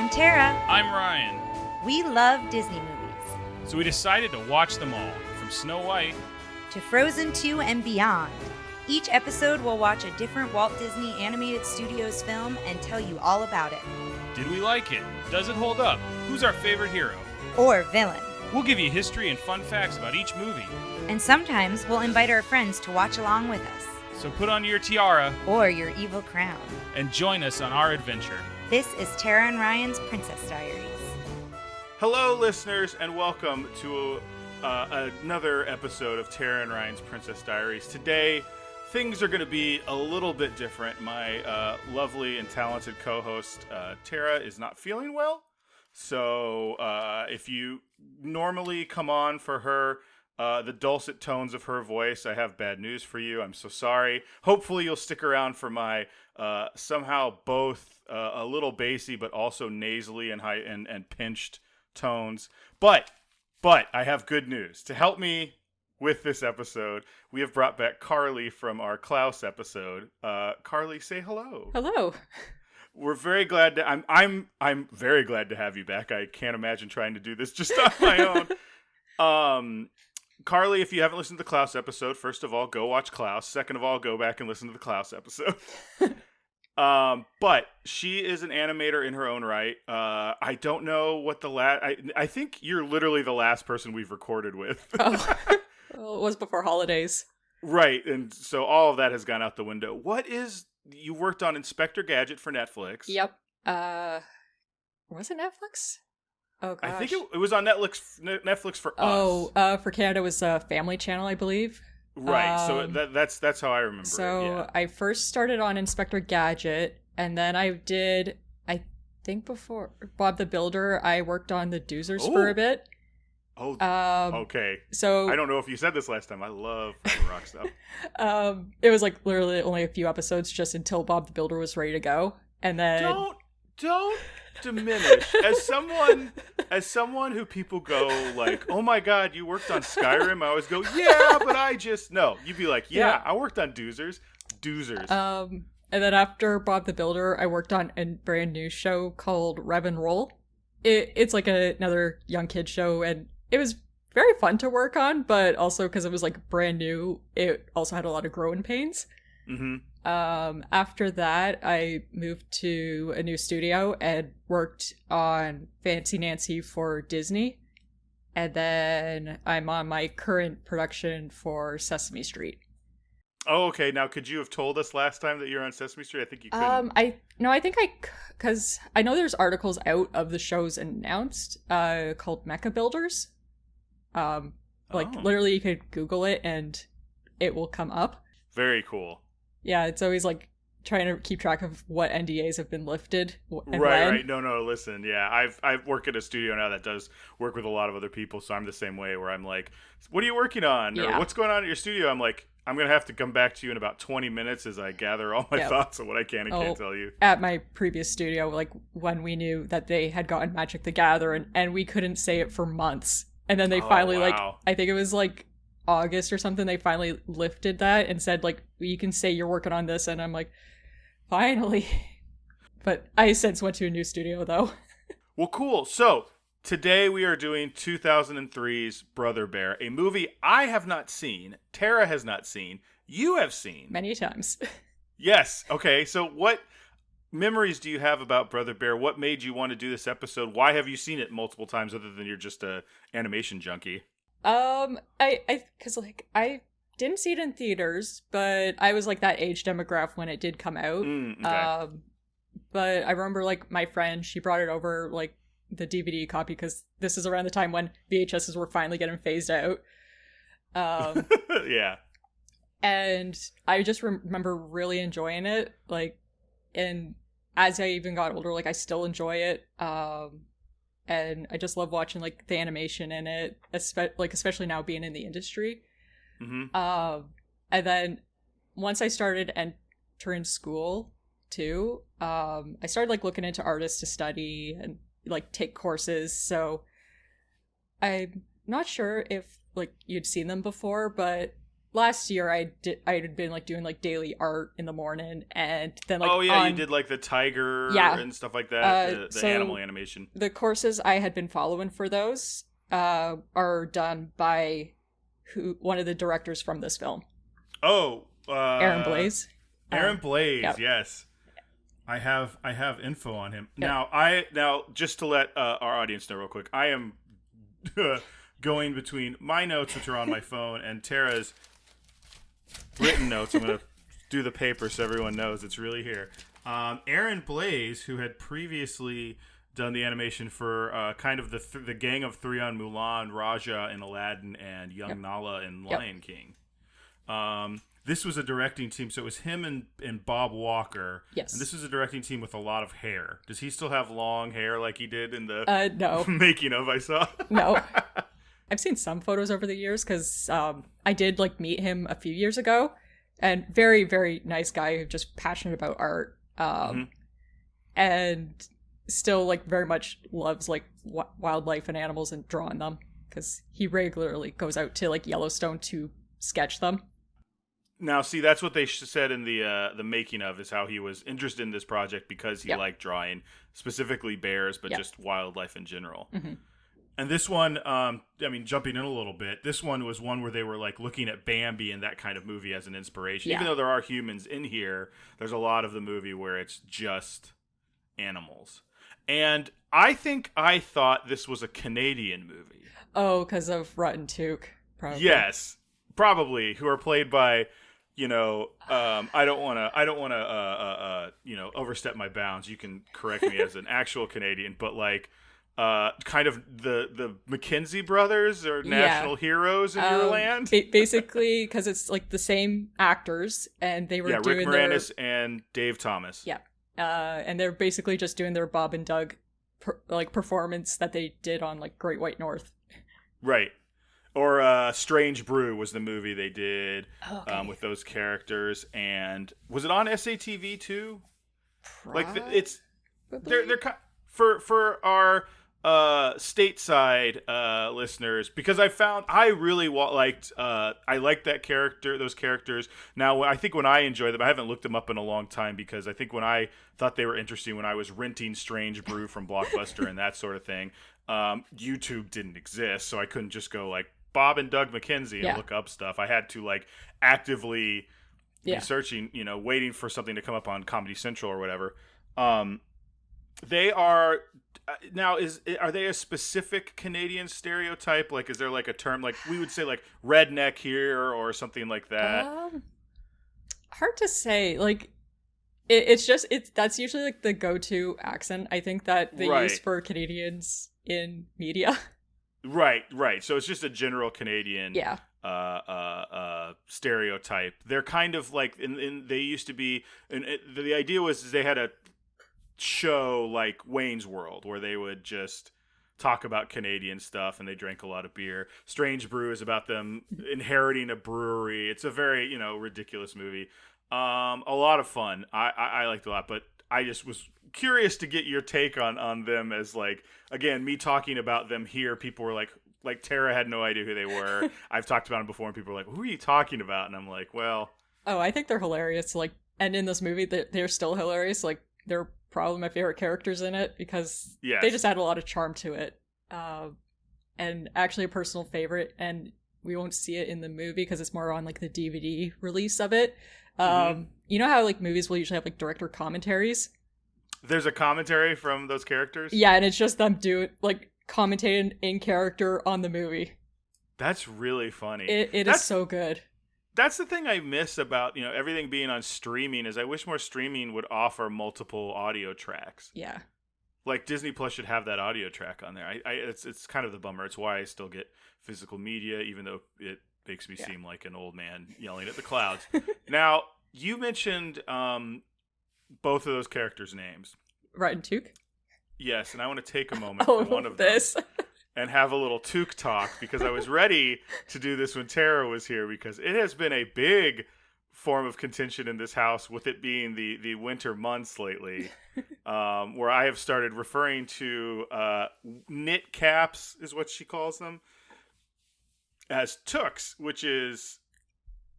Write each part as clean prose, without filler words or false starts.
I'm Tara. I'm Ryan. We love Disney movies. So we decided to watch them all, from Snow White to Frozen 2 and beyond. Each episode will watch a different Walt Disney Animated Studios film and tell you all about it. Did we like it? Does it hold up? Who's our favorite hero? Or villain. We'll give you history and fun facts about each movie. And sometimes we'll invite our friends to watch along with us. So put on your tiara or your evil crown and join us on our adventure. This is Tara and Ryan's Princess Diaries. Hello, listeners, and welcome to another episode of Tara and Ryan's Princess Diaries. Today, things are going to be a little bit different. My lovely and talented co-host, Tara, is not feeling well. So if you normally come on for her, the dulcet tones of her voice, I have bad news for you. I'm so sorry. Hopefully you'll stick around for my somehow both a little bassy but also nasally and high and pinched tones. But I have good news. To help me with this episode, we have brought back Carley from our Klaus episode. Carley, say hello. Hello. We're very glad to I'm very glad to have you back. I can't imagine trying to do this just on my own. Carley, if you haven't listened to the Klaus episode, first of all, go watch Klaus. Second of all, go back and listen to the Klaus episode. But she is an animator in her own right. I don't know what the I think you're literally the last person we've recorded with. Well, it was before holidays. Right, and so all of that has gone out the window. You worked on Inspector Gadget for Netflix. Yep. Was it Netflix? Oh gosh. I think it was on Netflix for us. For Canada it was Family Channel, I believe. Right. So that's how I remember it. So yeah. I first started on Inspector Gadget, and then I think before Bob the Builder, I worked on the Doozers for a bit. Oh, okay. So I don't know if you said this last time. I love rock stuff. It was like literally only a few episodes just until Bob the Builder was ready to go, and then don't diminish as someone who people go like, oh my god, you worked on Skyrim. I always go, yeah, but you'd be like, yeah. I worked on Doozers. And then after Bob the Builder, I worked on a brand new show called Rev and Roll. It's like another young kid show, and it was very fun to work on, but also because it was like brand new, it also had a lot of growing pains. Mm-hmm. After that, I moved to a new studio and worked on Fancy Nancy for Disney. And then I'm on my current production for Sesame Street. Oh, okay. Now, could you have told us last time that you're on Sesame Street? I think you couldn't. Because I know there's articles out of the shows announced, called Mecha Builders. Literally you could Google it and it will come up. Very cool. Yeah, it's always like trying to keep track of what NDAs have been lifted. And right. No, listen. Yeah, I work at a studio now that does work with a lot of other people, so I'm the same way where I'm like, what are you working on? Yeah. Or what's going on at your studio? I'm like, I'm going to have to come back to you in about 20 minutes as I gather all my thoughts on what I can and can't tell you. At my previous studio, like when we knew that they had gotten Magic the Gathering and we couldn't say it for months. And then they finally, I think it was like August or something, they finally lifted that and said, like, you can say you're working on this. And I'm like, finally. But I since went to a new studio, though. Well, cool. So today we are doing 2003's Brother Bear, a movie I have not seen, Tara has not seen, you have seen. Many times. Yes. Okay. So what memories do you have about Brother Bear? What made you want to do this episode? Why have you seen it multiple times other than you're just a animation junkie? Because I didn't see it in theaters, but I was like that age demographic when it did come out. Okay. But I remember like my friend, she brought it over like the DVD copy because this is around the time when VHSs were finally getting phased out. Yeah. And I just remember really enjoying it. Like, and as I even got older, like I still enjoy it. And I just love watching like the animation in it, especially now being in the industry. Mm-hmm. And then once I started entering school too, I started like looking into artists to study and like take courses. So I'm not sure if like you'd seen them before, but last year I had been like doing like daily art in the morning, and then like you did like the tiger and stuff like that, the animal animation. The courses I had been following for those are done by one of the directors from this film. Aaron Blaise. Aaron Blaise, yep. Yes. I have info on him. Yep. Now just to let our audience know real quick, I am going between my notes, which are on my phone, and Tara's written notes. I'm going to do the paper so everyone knows it's really here. Aaron Blaise, who had previously done the animation for kind of the Gang of Three on Mulan, Raja in Aladdin, and young Nala in Lion King. This was a directing team, so it was him and Bob Walker. Yes. And this was a directing team with a lot of hair. Does he still have long hair like he did in the no. making of I saw? No. I've seen some photos over the years because I did like meet him a few years ago, and very, very nice guy, just passionate about art, and still like very much loves like wildlife and animals and drawing them because he regularly goes out to like Yellowstone to sketch them. Now, see, that's what they said in the making of, is how he was interested in this project because he liked drawing specifically bears, but just wildlife in general. Mm-hmm. And this one, jumping in a little bit, this one was one where they were like looking at Bambi and that kind of movie as an inspiration. Even though there are humans in here, there's a lot of the movie where it's just animals. And I thought this was a Canadian movie. Oh, because of Rotten Toque, probably. Yes, probably. Who are played by, I don't want to, overstep my bounds. You can correct me as an actual Canadian, but like, kind of the McKenzie brothers are national heroes in your land. Basically, because it's like the same actors, and they were doing Rick Moranis and Dave Thomas. Yeah, and they're basically just doing their Bob and Doug performance that they did on like Great White North. Right. Or Strange Brew was the movie they did with those characters, and was it on SATV too? They're for our stateside listeners, because I really liked that character, those characters. Now I think when I enjoy them, I haven't looked them up in a long time, because I think when I thought they were interesting when I was renting Strange Brew from Blockbuster and that sort of thing, YouTube didn't exist, so I couldn't just go like Bob and Doug McKenzie and look up stuff. I had to like actively be searching, waiting for something to come up on Comedy Central or whatever. They are now. Are they a specific Canadian stereotype? Like, is there like a term, like we would say like redneck here or something like that? Hard to say. Like, that's usually like the go-to accent, I think, that they use for Canadians in media. Right. So it's just a general Canadian stereotype. They're kind of like, they used to be, and the idea was they had a show like Wayne's World where they would just talk about Canadian stuff, and they drank a lot of beer. Strange Brew is about them inheriting a brewery. It's a very, ridiculous movie. A lot of fun. I liked it a lot, but I just was curious to get your take on them, as like, again, me talking about them here, people were like Tara had no idea who they were. I've talked about them before and people were like, who are you talking about? And I'm like, well. Oh, I think they're hilarious. Like, and in this movie, they're still hilarious. Like, they're probably my favorite characters in it because they just add a lot of charm to it. And actually a personal favorite, and we won't see it in the movie because it's more on like the DVD release of it. You know how like movies will usually have like director commentaries? There's a commentary from those characters? Yeah, and it's just them commentating in character on the movie. That's really funny. It is so good. That's the thing I miss about, everything being on streaming, is I wish more streaming would offer multiple audio tracks. Yeah. Like Disney Plus should have that audio track on there. It's kind of the bummer. It's why I still get physical media, even though it makes me seem like an old man yelling at the clouds. Now, you mentioned both of those characters' names. Rotten Toque? Yes, and I want to take a moment for one of them and have a little Toque talk, because I was ready to do this when Tara was here, because it has been a big form of contention in this house, with it being the winter months lately, where I have started referring to knit caps, is what she calls them, as toques, which is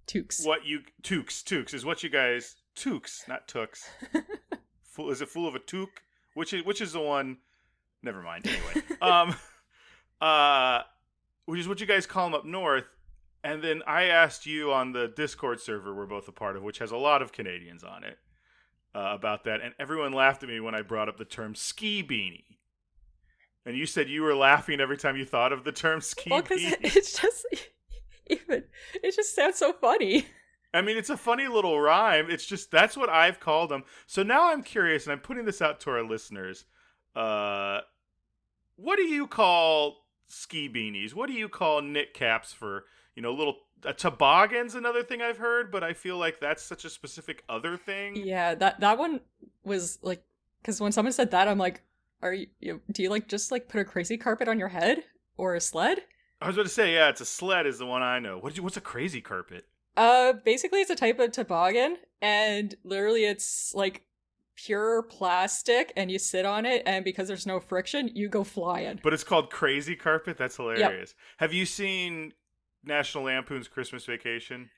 Toques. Toques is what you guys Toques, not Tooks. Is it Fool of a Toque? Which is the one? Never mind. Anyway, which is what you guys call them up north. And then I asked you on the Discord server we're both a part of, which has a lot of Canadians on it, about that, and everyone laughed at me when I brought up the term ski beanie. And you said you were laughing every time you thought of the term ski well, because beanie. it just sounds so funny. I mean, it's a funny little rhyme. It's just, that's what I've called them. So now I'm curious, and I'm putting this out to our listeners. What do you call ski beanies? What do you call knit caps for, little toboggan's another thing I've heard, but I feel like that's such a specific other thing. Yeah, that one was like, because when someone said that, I'm like, do you like just like put a crazy carpet on your head or a sled? I was about to say, yeah, it's a sled is the one I know. What's a crazy carpet? Basically it's a type of toboggan, and literally it's like pure plastic, and you sit on it, and because there's no friction, you go flying. But it's called crazy carpet? That's hilarious. Yep. Have you seen National Lampoon's Christmas Vacation?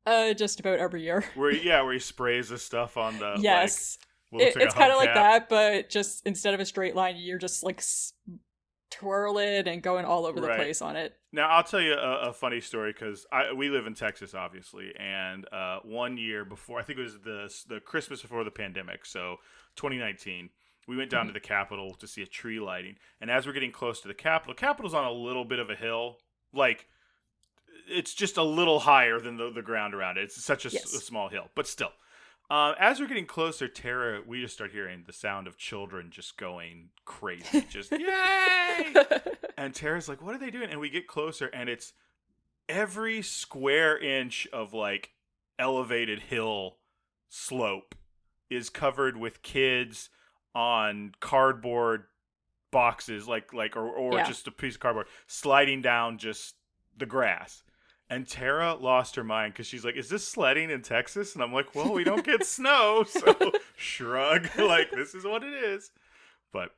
Just about every year. Where he sprays the stuff on the yes. It's kind of like that, but just instead of a straight line, you're just like twirling and going all over the place on it. Now I'll tell you a funny story, because we live in Texas, obviously, and 1 year before, I think it was the Christmas before the pandemic, so 2019. We went down to the Capitol to see a tree lighting, and as we're getting close to the Capitol's on a little bit of a hill, like. It's just a little higher than the ground around it. It's such a small hill, but still. As we're getting closer, Tara, we just start hearing the sound of children just going crazy. Just, yay! And Tara's like, what are they doing? And we get closer, and it's every square inch of, like, elevated hill slope is covered with kids on cardboard boxes, or just a piece of cardboard, sliding down just the grass. And Tara lost her mind because she's like, is this sledding in Texas? And I'm like, well, we don't get snow, so shrug, like, this is what it is. But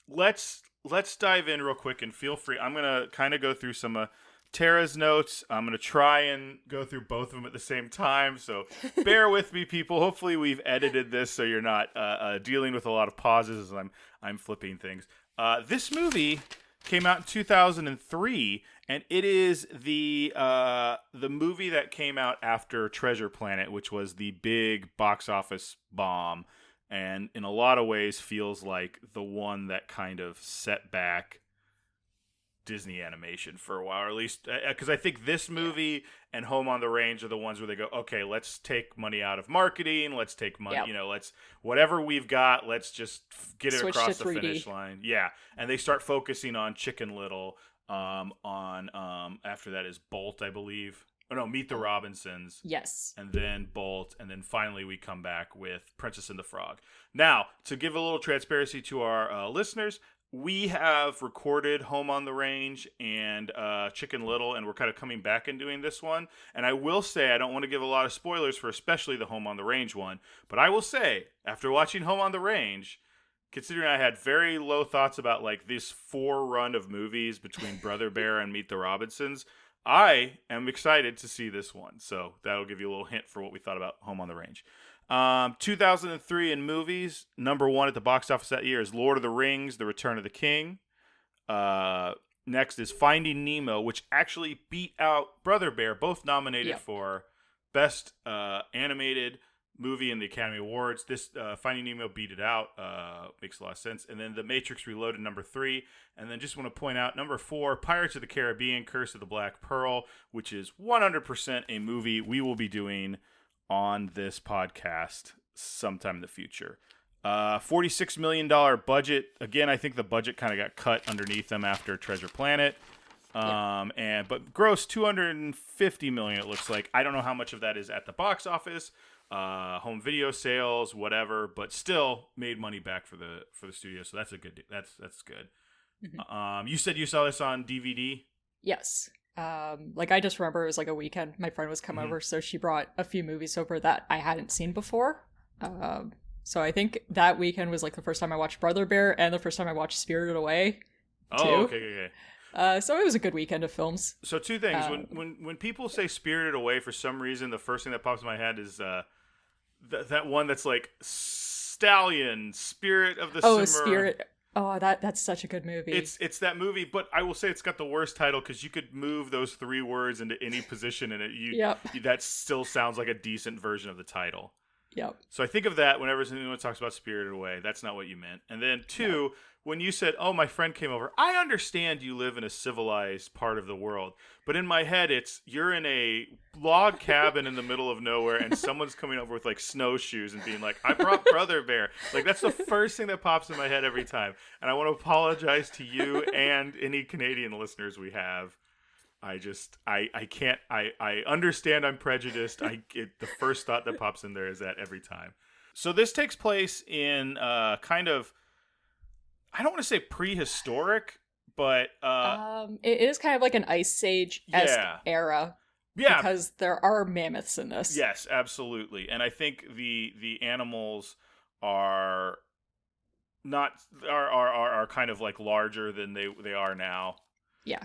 let's dive in real quick, and feel free. I'm going to kind of go through some of Tara's notes. I'm going to try and go through both of them at the same time, so bear with me, people. Hopefully we've edited this so you're not dealing with a lot of pauses as I'm flipping things. This movie came out in 2003, and it is the movie that came out after Treasure Planet, which was the big box office bomb, and in a lot of ways feels like the one that kind of set back Disney animation for a while, or at least because I think this movie and Home on the Range are the ones where they go, okay, let's take money out of marketing, let's take money, let's whatever we've got, let's just get it across the finish line. Yeah, and they start focusing on Chicken Little. After that is Bolt, I believe. Oh no, Meet the Robinsons. Yes. And then Bolt, and then finally we come back with Princess and the Frog. Now, to give a little transparency to our listeners, we have recorded Home on the Range and Chicken Little, and we're kind of coming back and doing this one. And I will say, I don't want to give a lot of spoilers for especially the Home on the Range one, but I will say, after watching Home on the Range, considering I had very low thoughts about like this 4 run of movies between Brother Bear and Meet the Robinsons, I am excited to see this one. So that'll give you a little hint for what we thought about Home on the Range. 2003 in movies, number 1 at the box office that year is Lord of the Rings, The Return of the King. Next is Finding Nemo, which actually beat out Brother Bear, both nominated for Best Animated Movie in the Academy Awards. This Finding Nemo beat it out. Makes a lot of sense. And then The Matrix Reloaded, number 3. And then just want to point out, number 4, Pirates of the Caribbean, Curse of the Black Pearl, which is 100% a movie we will be doing on this podcast sometime in the future. $46 million budget. Again, I think the budget kind of got cut underneath them after Treasure Planet. But gross $250 million, it looks like. I don't know how much of that is at the box office, home video sales, whatever, but still made money back for the studio. So that's good. That's good. Mm-hmm. You said you saw this on DVD? Yes. I just remember it was like a weekend. My friend was come over, so she brought a few movies over that I hadn't seen before. So I think that weekend was like the first time I watched Brother Bear and the first time I watched Spirited Away. Oh, okay. So it was a good weekend of films. So two things. When people say Spirited Away, for some reason, the first thing that pops in my head is that one that's like Stallion, Spirit of the Cimarron. Spirit. Oh, that's such a good movie. It's that movie, but I will say it's got the worst title because you could move those 3 words into any position and that still sounds like a decent version of the title. Yep. So I think of that whenever anyone talks about Spirited Away. That's not what you meant. And then 2, when you said, "Oh, my friend came over," I understand you live in a civilized part of the world, but in my head, you're in a log cabin in the middle of nowhere, and someone's coming over with like snowshoes and being like, "I brought Brother Bear." Like that's the first thing that pops in my head every time. And I want to apologize to you and any Canadian listeners we have. I can't. I understand I'm prejudiced. The first thought that pops in there is that every time. So this takes place in kind of, I don't want to say prehistoric, but it is kind of like an Ice Age-esque era. Yeah, because there are mammoths in this. Yes, absolutely, and I think the animals are not are kind of like larger than they are now. Yeah.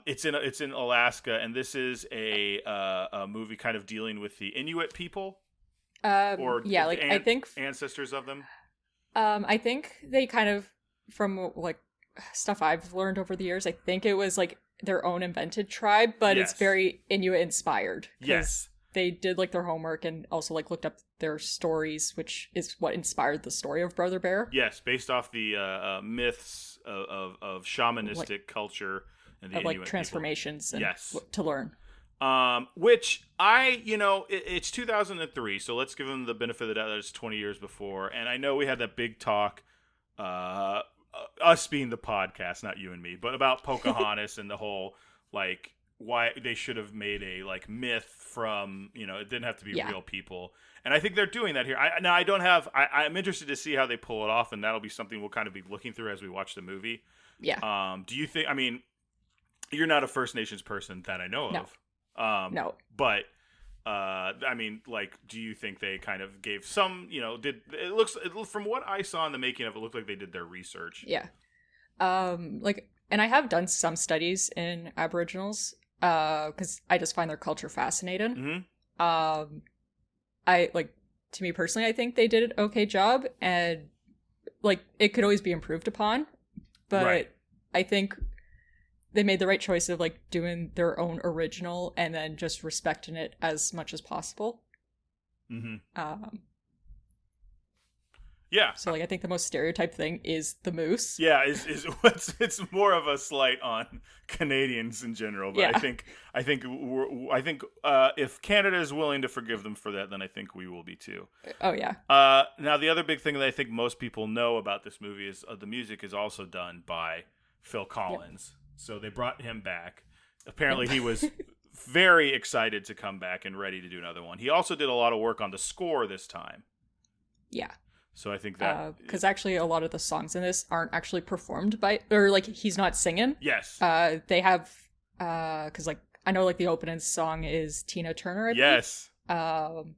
It's in Alaska, and this is a movie kind of dealing with the Inuit people. I think ancestors of them. I think they kind of, from like stuff I've learned over the years, I think it was like their own invented tribe, but it's very Inuit inspired. Yes. They did like their homework and also like looked up their stories, which is what inspired the story of Brother Bear. Yes, based off the myths of shamanistic culture and the of Inuit like transformations people. And to learn. Which it's 2003, so let's give them the benefit of the doubt that it's 20 years before. And I know we had that big talk, us being the podcast, not you and me, but about Pocahontas and the whole like why they should have made a like myth from, it didn't have to be real people. And I think they're doing that here. I'm interested to see how they pull it off, and that'll be something we'll kind of be looking through as we watch the movie. Yeah. Do you think, you're not a First Nations person that I know of. No. But, do you think they kind of gave some, from what I saw in the making of it, looked like they did their research. Yeah. And I have done some studies in Aboriginals, because I just find their culture fascinating. Mm-hmm. To me personally, I think they did an okay job, and like it could always be improved upon, but I think they made the right choice of like doing their own original and then just respecting it as much as possible. Mm-hmm. Yeah. So like I think the most stereotyped thing is the moose. Yeah, it's more of a slight on Canadians in general, but yeah. I think if Canada is willing to forgive them for that, then I think we will be too. Oh yeah. Now the other big thing that I think most people know about this movie is the music is also done by Phil Collins. Yep. So they brought him back. Apparently he was very excited to come back and ready to do another one. He also did a lot of work on the score this time. Yeah. So I think that because actually a lot of the songs in this aren't actually performed by, or like he's not singing. Yes. They have because like I know like the opening song is Tina Turner. I believe. Yes. And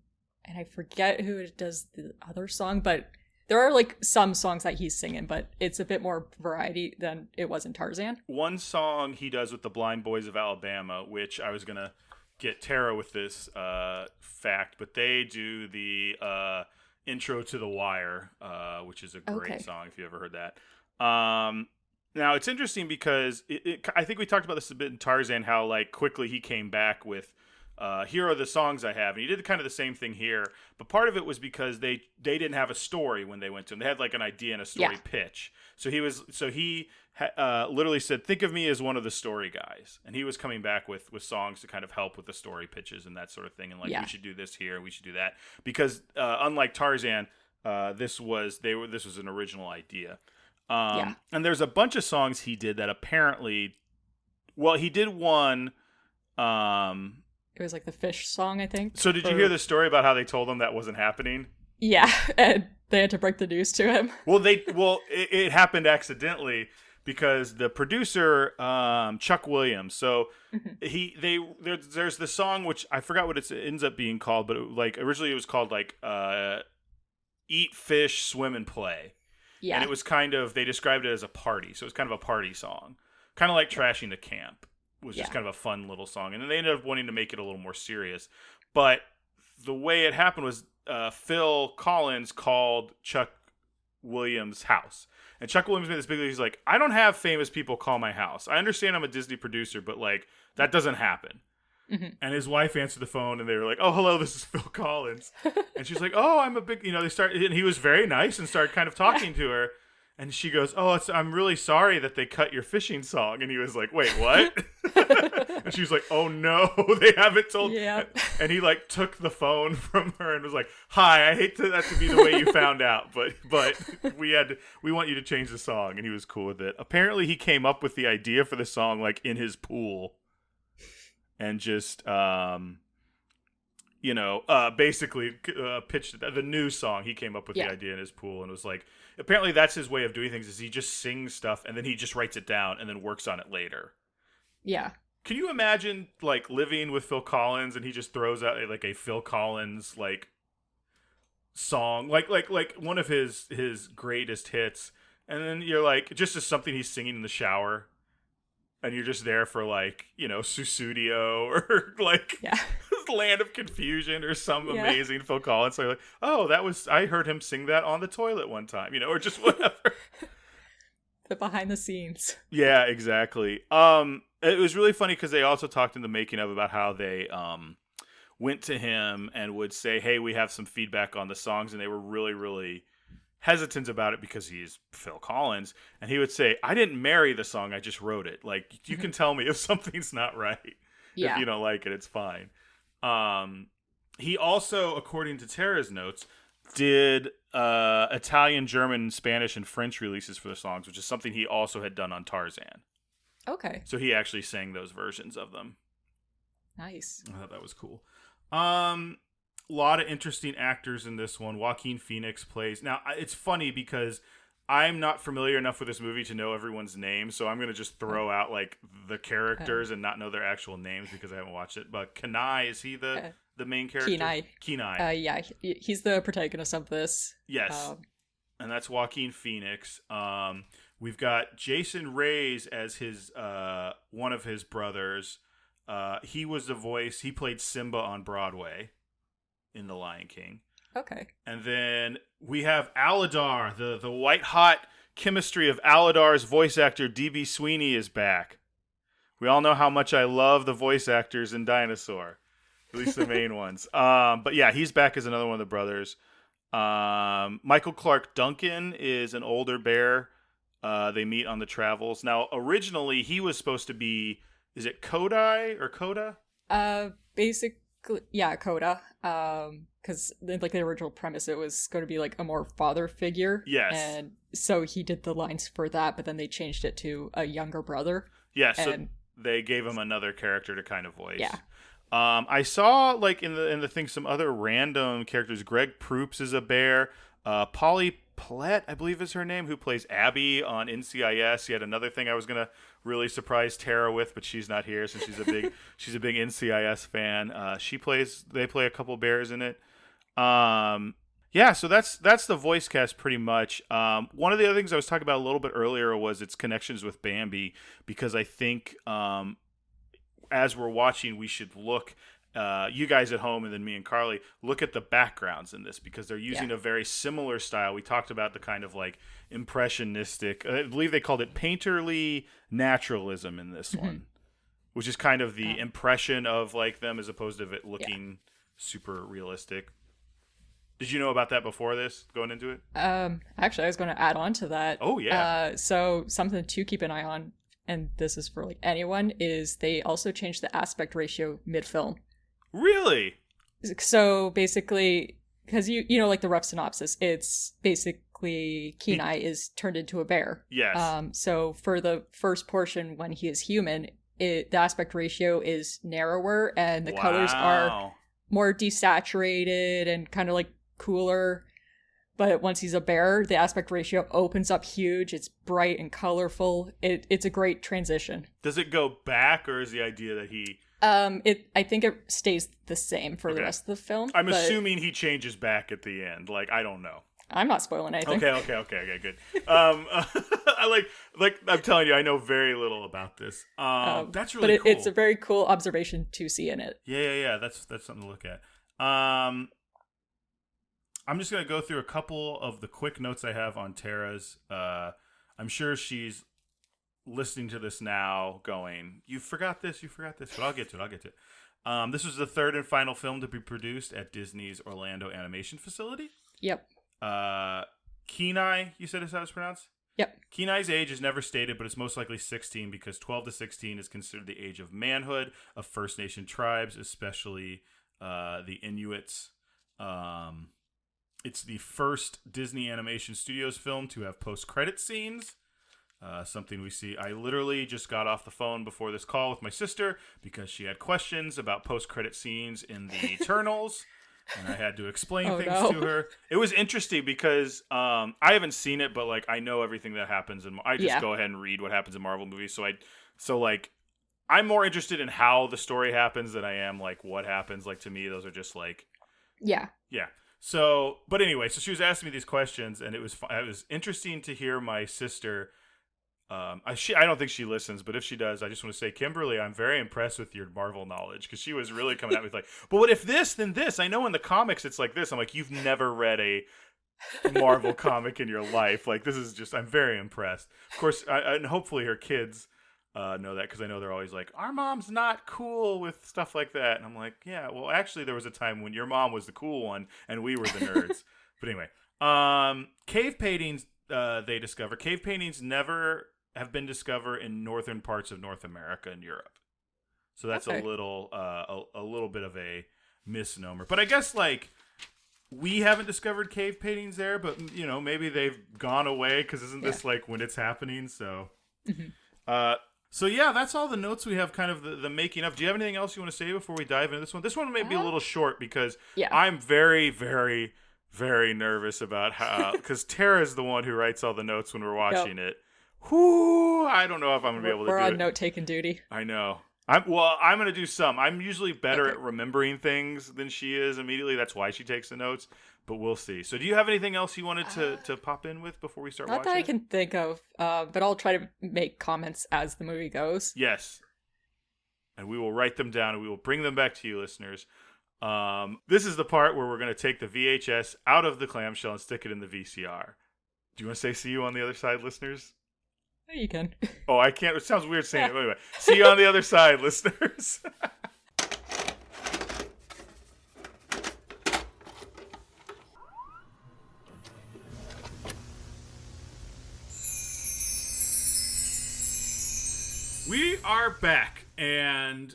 I forget who does the other song, but there are like some songs that he's singing, but it's a bit more variety than it was in Tarzan. One song he does with the Blind Boys of Alabama, which I was gonna get Tara with this fact, but they do the Intro to the Wire, which is a great song if you ever heard that. Now it's interesting because I think we talked about this a bit in Tarzan, how like quickly he came back with here are the songs I have, and he did kind of the same thing here, but part of it was because they didn't have a story when they went to him. They had like an idea and a story pitch, so he literally said, think of me as one of the story guys, and he was coming back with songs to kind of help with the story pitches and that sort of thing, and like we should do this here, we should do that, because unlike Tarzan, this was an original idea. And there's a bunch of songs he did that apparently, he did one. It was like the fish song, I think. So did you hear the story about how they told him that wasn't happening? Yeah, and they had to break the news to him. It happened accidentally because the producer, Chuck Williams. So there's the song which I forgot what it ends up being called, but originally it was called like Eat Fish, Swim and Play. Yeah, and it was kind of, they described it as a party, so it was kind of a party song. kind of like Trashing the Camp was just kind of a fun little song. And then they ended up wanting to make it a little more serious. But the way it happened was Phil Collins called Chuck Williams' house. And Chuck Williams made this big deal. He's like, I don't have famous people call my house. I understand I'm a Disney producer, but like that doesn't happen. Mm-hmm. And his wife answered the phone, and they were like, "Oh, hello, this is Phil Collins." And she's like, "Oh, I'm a big," they started, and he was very nice and started kind of talking to her. And she goes, "Oh, I'm really sorry that they cut your fishing song." And he was like, "Wait, what?" And she was like, "Oh no, they haven't told." Yep. And he like took the phone from her and was like, "Hi, I hate that to be the way you found out, but we want you to change the song." And he was cool with it. Apparently, he came up with the idea for the song like in his pool. And just, basically pitched the new song. He came up with the idea in his pool and was like, apparently that's his way of doing things is he just sings stuff and then he just writes it down and then works on it later. Yeah. Can you imagine like living with Phil Collins and he just throws out like a Phil Collins like song, like one of his greatest hits, and then you're like just as something he's singing in the shower. And you're just there for like, Susudio or like Land of Confusion or some amazing Phil Collins. So you're like, oh, I heard him sing that on the toilet one time, or just whatever. The behind the scenes. Yeah, exactly. It was really funny because they also talked in the making of about how they went to him and would say, hey, we have some feedback on the songs. And they were really, really hesitant about it because he's Phil Collins, and he would say, I didn't marry the song, I just wrote it. Like, you can tell me if something's not right. If you don't like it, it's fine. He also, according to Tara's notes, did Italian, German, Spanish, and French releases for the songs, which is something he also had done on Tarzan. Okay. So he actually sang those versions of them. Nice. I thought that was cool. A lot of interesting actors in this one. Joaquin Phoenix plays. Now, it's funny because I'm not familiar enough with this movie to know everyone's name, so I'm going to just throw out like the characters and not know their actual names because I haven't watched it. But Kenai, is he the main character? Kenai. Yeah, he's the protagonist of this. Yes. And that's Joaquin Phoenix. We've got Jason Reyes as his one of his brothers. He was the voice. He played Simba on Broadway in The Lion King. Okay. And then we have Aladar. The white-hot chemistry of Aladar's voice actor, D.B. Sweeney, is back. We all know how much I love the voice actors in Dinosaur. At least the main ones. But yeah, he's back as another one of the brothers. Michael Clark Duncan is an older bear. They meet on the travels. Now, originally, he was supposed to be... Is it Koda or Koda? Basically, yeah, Koda. Because like the original premise, it was going to be like a more father figure. Yes. And so he did the lines for that, but then they changed it to a younger brother. Yeah, so they gave him another character to kind of voice. Yeah. I saw like in the thing some other random characters. Greg Proops is a bear. Polly Platt, I believe is her name, who plays Abby on NCIS. Yet another thing I was gonna really surprise Tara with, but she's not here since she's a big NCIS fan. They play a couple bears in it. Yeah, so that's the voice cast pretty much. One of the other things I was talking about a little bit earlier was its connections with Bambi, because I think as we're watching, we should look. You guys at home and then me and Carly look at the backgrounds in this because they're using a very similar style. We talked about the kind of like impressionistic, I believe they called it painterly naturalism in this one, which is kind of the impression of like them as opposed to it looking super realistic. Did you know about that before this, going into it? Actually, I was going to add on to that. Oh, yeah. So something to keep an eye on, and this is for like anyone, is they also changed the aspect ratio mid-film. Really? So basically, because you know, like the rough synopsis, it's basically Kenai is turned into a bear. Yes. So for the first portion, when he is human, the aspect ratio is narrower and the colors are more desaturated and kind of like cooler. But once he's a bear, the aspect ratio opens up huge. It's bright and colorful. It's a great transition. Does it go back, or is the idea that he... I think it stays the same for the rest of the film. I'm assuming he changes back at the end. Like, I don't know. I'm not spoiling anything. Okay, good. I like I'm telling you, I know very little about this. That's really cool. It's a very cool observation to see in it. Yeah. That's something to look at. I'm just gonna go through a couple of the quick notes I have on Tara's. I'm sure she's listening to this now, going, "You forgot this," but I'll get to it. This was the third and final film to be produced at Disney's Orlando Animation Facility. Yep. Kenai, you said is how it's pronounced? Yep. Kenai's age is never stated, but it's most likely 16 because 12 to 16 is considered the age of manhood of First Nation tribes, especially the Inuits. It's the first Disney Animation Studios film to have post-credit scenes. Something we see. I literally just got off the phone before this call with my sister because she had questions about post-credit scenes in the Eternals, and I had to explain things to her. It was interesting because I haven't seen it, but like I know everything that happens, and I just go ahead and read what happens in Marvel movies. So I'm more interested in how the story happens than I am like what happens. Like to me, those are just like yeah. So, but anyway, so she was asking me these questions, and it was interesting to hear my sister. I don't think she listens, but if she does, I just want to say, Kimberly, I'm very impressed with your Marvel knowledge, because she was really coming at me with like, but what if this, then this? I know in the comics it's like this. I'm like, you've never read a Marvel comic in your life. Like, this is just, I'm very impressed. Of course, and hopefully her kids know that, because I know they're always like, our mom's not cool with stuff like that. And I'm like, yeah, well, actually, there was a time when your mom was the cool one and we were the nerds. But anyway, cave paintings, they discover. Cave paintings never have been discovered in northern parts of North America and Europe. So that's a little bit of a misnomer. But I guess like we haven't discovered cave paintings there, but you know, maybe they've gone away, because isn't this like when it's happening? So so yeah, that's all the notes we have, kind of the making of. Do you have anything else you want to say before we dive into this one? This one may be a little short because I'm very, very, very nervous about how, because Tara's the one who writes all the notes when we're watching it. Whoo! I don't know if I'm gonna be able to do it. We're on note-taking duty. I know. I'm gonna do some. I'm usually better at remembering things than she is immediately. That's why she takes the notes. But we'll see. So do you have anything else you wanted to pop in with before we start watching? Not that I can think of, but I'll try to make comments as the movie goes. Yes. And we will write them down and we will bring them back to you, listeners. This is the part where we're going to take the VHS out of the clamshell and stick it in the VCR. Do you want to say see you on the other side, listeners? You can. Oh, I can't. It sounds weird saying it. Anyway, see you on the other side, listeners. We are back, and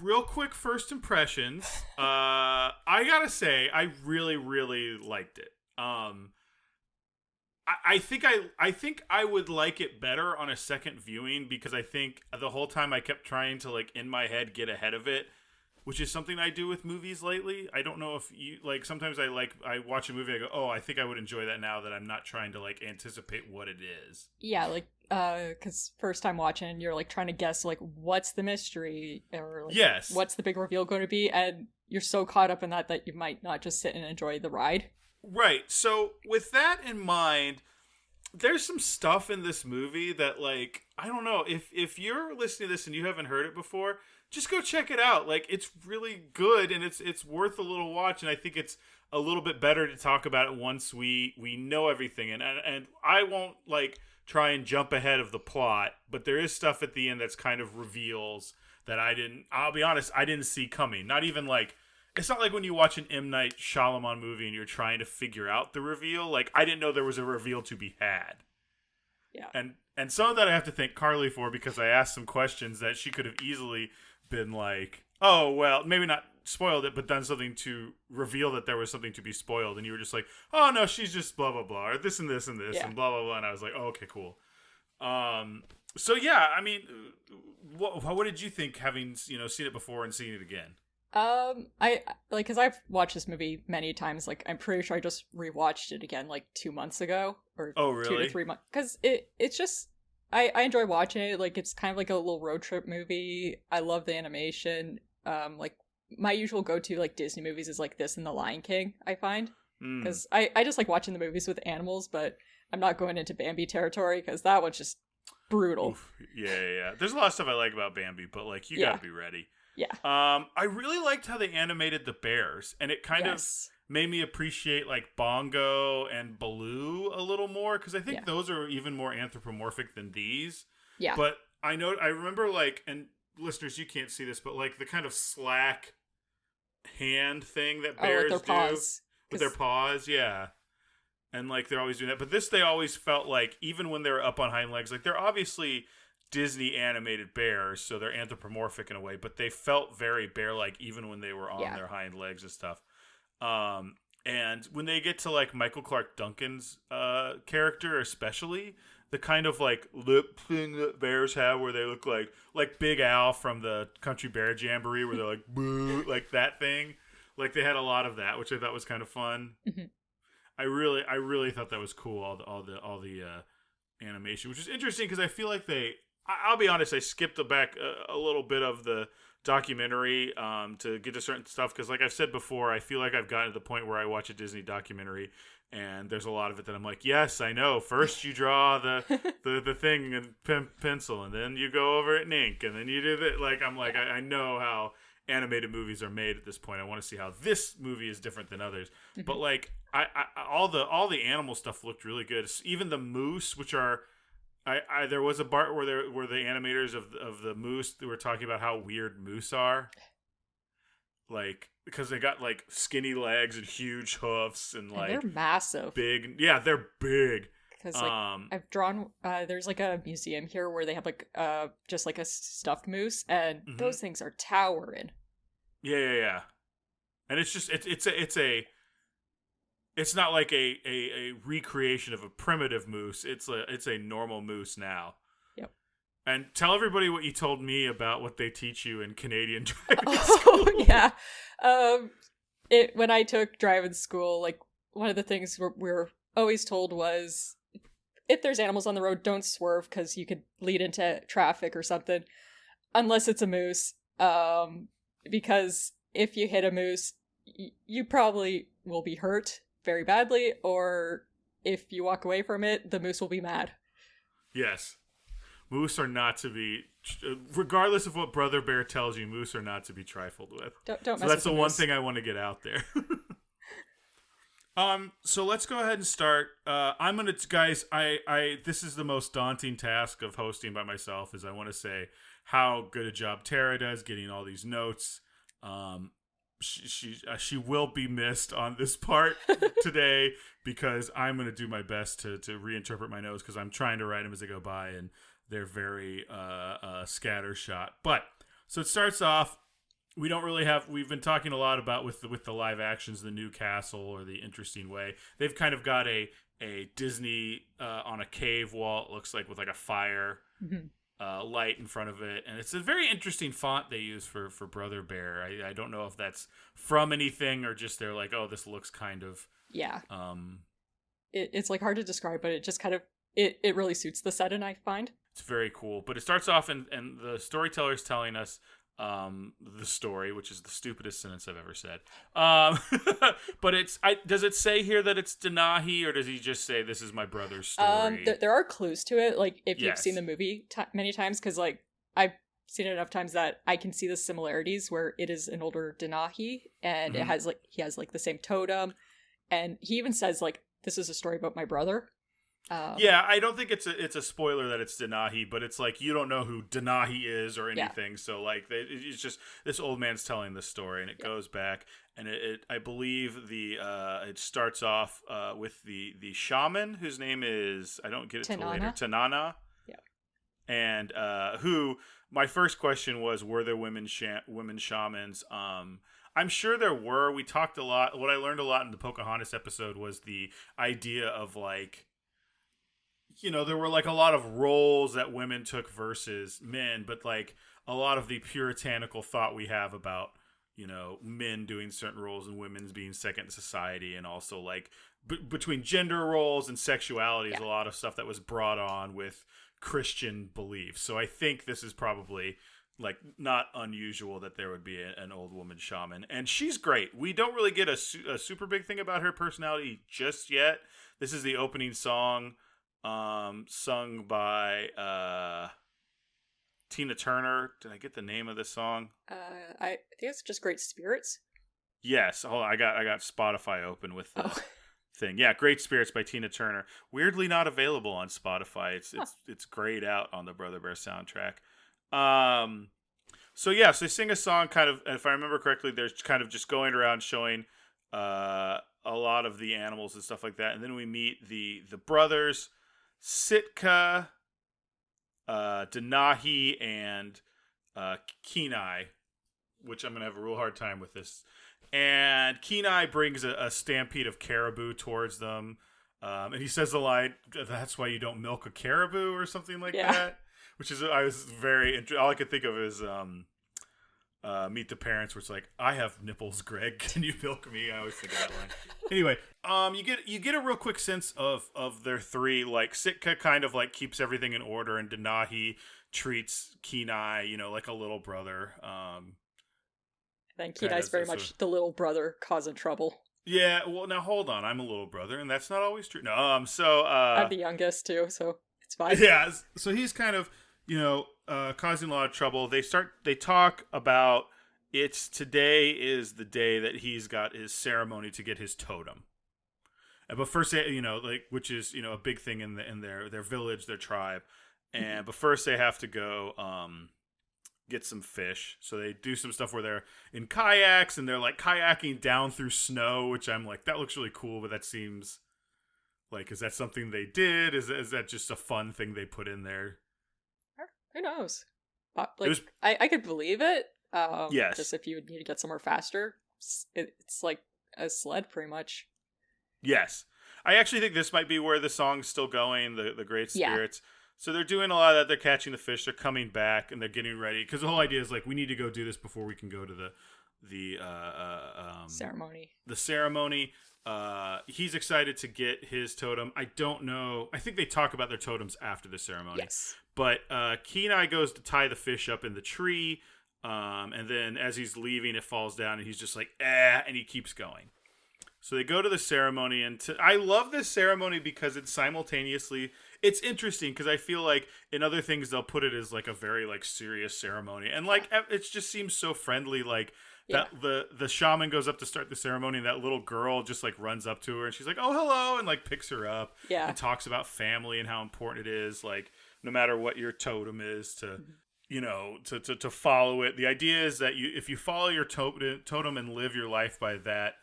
real quick first impressions. I gotta say, I really, really liked it. I think I would like it better on a second viewing, because I think the whole time I kept trying to like in my head get ahead of it, which is something I do with movies lately. I don't know if you like, sometimes I watch a movie and I go, oh, I think I would enjoy that now that I'm not trying to like anticipate what it is. Yeah, like because first time watching, you're like trying to guess like what's the mystery, or like, what's the big reveal going to be, and you're so caught up in that you might not just sit and enjoy the ride. Right. So with that in mind, there's some stuff in this movie that like, I don't know, if you're listening to this and you haven't heard it before, just go check it out. Like, it's really good, and it's worth a little watch, and I think it's a little bit better to talk about it once we know everything. And I won't like try and jump ahead of the plot, but there is stuff at the end that's kind of reveals that I'll be honest, I didn't see coming. Not even like, it's not like when you watch an M. Night Shyamalan movie and you're trying to figure out the reveal. Like, I didn't know there was a reveal to be had. Yeah. And some of that I have to thank Carley for, because I asked some questions that she could have easily been like, oh, well, maybe not spoiled it, but done something to reveal that there was something to be spoiled. And you were just like, oh, no, she's just blah, blah, blah, or this and this and this, and blah, blah, blah. And I was like, oh, okay, cool. So, yeah, I mean, what did you think, having, seen it before and seeing it again? I like, because I've watched this movie many times. Like, I'm pretty sure I just rewatched it again like 2 months ago, or 2 to 3 months, because it's just I enjoy watching it. Like, it's kind of like a little road trip movie. I love the animation. Like, my usual go-to like Disney movies is like this and The Lion King, I find. Because I just like watching the movies with animals, but I'm not going into Bambi territory because that one's just brutal. Oof. Yeah. There's a lot of stuff I like about Bambi, but like you gotta be ready. Yeah. I really liked how they animated the bears, and it kind of made me appreciate like Bongo and Baloo a little more, because I think those are even more anthropomorphic than these. Yeah. But I remember like, and listeners, you can't see this, but like the kind of slack hand thing that bears with their paws. With their paws, yeah. And like they're always doing that. But this, they always felt like, even when they're up on hind legs, like they're obviously Disney animated bears, so they're anthropomorphic in a way, but they felt very bear-like even when they were on their hind legs and stuff. And when they get to like Michael Clark Duncan's character, especially the kind of like lip thing that bears have, where they look like Big Al from the Country Bear Jamboree, where they're like boo, like that thing. Like they had a lot of that, which I thought was kind of fun. Mm-hmm. I really thought that was cool. All the animation, which is interesting because I feel like I'll be honest, I skipped back a little bit of the documentary to get to certain stuff, because like I've said before, I feel like I've gotten to the point where I watch a Disney documentary and there's a lot of it that I'm like, yes, I know. First you draw the thing in pencil, and then you go over it in ink, and then you do that. Like I'm like, I know how animated movies are made at this point. I want to see how this movie is different than others. Mm-hmm. But like all the animal stuff looked really good. Even the moose, which are there was a part where the animators of the moose, they were talking about how weird moose are, like because they got like skinny legs and huge hoofs and like they're massive, big. Yeah, they're big. Because like I've drawn, there's like a museum here where they have like just like a stuffed moose, and those things are towering. Yeah. And it's just it's not like a recreation of a primitive moose. It's a normal moose now. Yep. And tell everybody what you told me about what they teach you in Canadian driving school. Yeah. When I took driving school, like one of the things we were always told was, if there's animals on the road, don't swerve because you could lead into traffic or something, unless it's a moose. Because if you hit a moose, you probably will be hurt very badly, or if you walk away from it, the moose will be mad. Yes. Moose are not to be, regardless of what Brother Bear tells you, moose are not to be trifled with. Don't so that's the one thing I want to get out there. So let's go ahead and start. I'm gonna, guys. This is the most daunting task of hosting by myself. Is I want to say how good a job Tara does getting all these notes. She will be missed on this part today, because I'm gonna do my best to reinterpret my notes, because I'm trying to write them as I go by, and they're very scattershot. But so it starts off. We don't really have. We've been talking a lot about with the live actions, the new castle, or the interesting way. They've kind of got a Disney on a cave wall. It looks like, with like a fire light in front of it, and it's a very interesting font they use for Brother Bear. I don't know if that's from anything or just they're like, oh, this looks kind of It's like hard to describe, but it just kind of it really suits the setting, I find. It's very cool. But it starts off and the storyteller's telling us the story, which is the stupidest sentence I've ever said. But does it say here that it's Denahi, or does he just say this is my brother's story? There are clues to it, like if you've seen the movie many times, because like I've seen it enough times that I can see the similarities where it is an older Denahi, and it has like he has like the same totem, and he even says like, this is a story about my brother. Yeah, I don't think it's a spoiler that it's Denahi, but it's like you don't know who Denahi is or anything. Yeah. So like it's just this old man's telling the story, and it goes back, and I believe it starts off with the shaman whose name is, I don't get it till later, Tanana. Yeah. And who, my first question was, were there women shamans? I'm sure there were. We talked a lot. What I learned a lot in the Pocahontas episode was the idea of like, you know, there were like a lot of roles that women took versus men, but like a lot of the puritanical thought we have about, you know, men doing certain roles and women's being second in society, and also like between gender roles and sexuality is a lot of stuff that was brought on with Christian beliefs. So I think this is probably like not unusual that there would be an old woman shaman, and she's great. We don't really get a super big thing about her personality just yet. This is the opening song, sung by Tina Turner. Did I get the name of this song? I think it's just Great Spirits. Yes. Hold on, I got Spotify open with the thing. Yeah, Great Spirits by Tina Turner. Weirdly not available on Spotify. It's grayed out on the Brother Bear soundtrack. So they sing a song kind of, if I remember correctly, they're kind of just going around showing a lot of the animals and stuff like that. And then we meet the brothers, Sitka, Denahi, and Kenai, which I'm going to have a real hard time with this. And Kenai brings a stampede of caribou towards them. And he says the line, "That's why you don't milk a caribou," or something like that. Which is, I was very all I could think of is Meet the Parents, where it's like, "I have nipples, Greg. Can you milk me?" I always think of that line. Anyway, you get a real quick sense of their three. Like Sitka kind of like keeps everything in order, and Denahi treats Kenai, like a little brother. Then Kenai's very much the little brother causing trouble. Yeah, well, now hold on. I'm a little brother, and that's not always true. No, I'm the youngest too, so it's fine. Yeah, so he's kind of causing a lot of trouble. They talk about today is the day that he's got his ceremony to get his totem. But first, which is, a big thing in their village, their tribe. But first they have to go get some fish. So they do some stuff where they're in kayaks and they're like kayaking down through snow, which I'm like, that looks really cool, but that seems like, is that something they did? Is that just a fun thing they put in there? Who knows? I could believe it. Yes. Just if you would need to get somewhere faster, it's like a sled, pretty much. Yes. I actually think this might be where the song's still going, the Great Spirits. Yeah. So they're doing a lot of that. They're catching the fish. They're coming back, and they're getting ready. Because the whole idea is, like, we need to go do this before we can go to the ceremony. The ceremony. He's excited to get his totem. I don't know. I think they talk about their totems after the ceremony. Yes. But Kenai goes to tie the fish up in the tree. And then as he's leaving, it falls down, and he's just like, and he keeps going. So they go to the ceremony, and I love this ceremony because it's simultaneously, it's interesting because I feel like in other things they'll put it as like a very like serious ceremony, and like it just seems so friendly. Like that the shaman goes up to start the ceremony, and that little girl just like runs up to her, and she's like, "Oh, hello," and like picks her up, and talks about family and how important it is, like no matter what your totem is to. To follow it. The idea is that if you follow your totem and live your life by that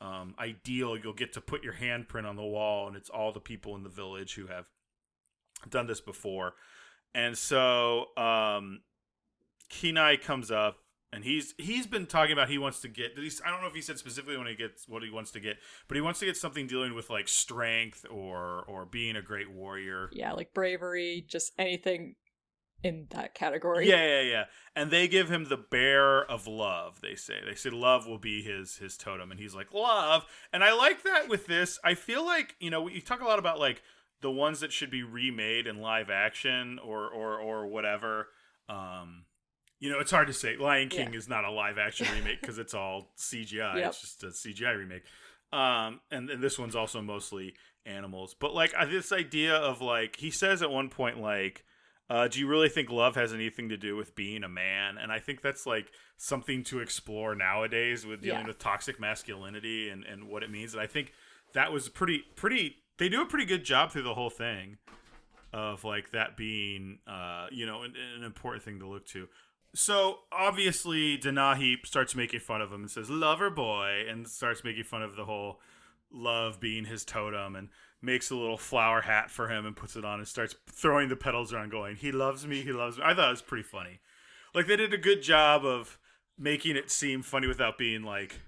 ideal, you'll get to put your handprint on the wall, and it's all the people in the village who have done this before. And so Kenai comes up, and he's been talking about he wants to get. I don't know if he said specifically when he gets what he wants to get, but he wants to get something dealing with like strength or being a great warrior. Yeah, like bravery, just anything in that category. Yeah. And they give him the bear of love, they say. They say love will be his totem. And he's like, love. And I like that with this. I feel like, we talk a lot about like the ones that should be remade in live action or whatever. It's hard to say. Lion King is not a live action remake because it's all CGI. Yep. It's just a CGI remake. And this one's also mostly animals. But like this idea of like, he says at one point, like, do you really think love has anything to do with being a man? And I think that's like something to explore nowadays with dealing with toxic masculinity and what it means. And I think that was pretty, they do a pretty good job through the whole thing of like that being, an important thing to look to. So obviously Denahi starts making fun of him and says, lover boy, and starts making fun of the whole love being his totem, and makes a little flower hat for him and puts it on and starts throwing the petals around going, he loves me, he loves me. I thought it was pretty funny. Like they did a good job of making it seem funny without being like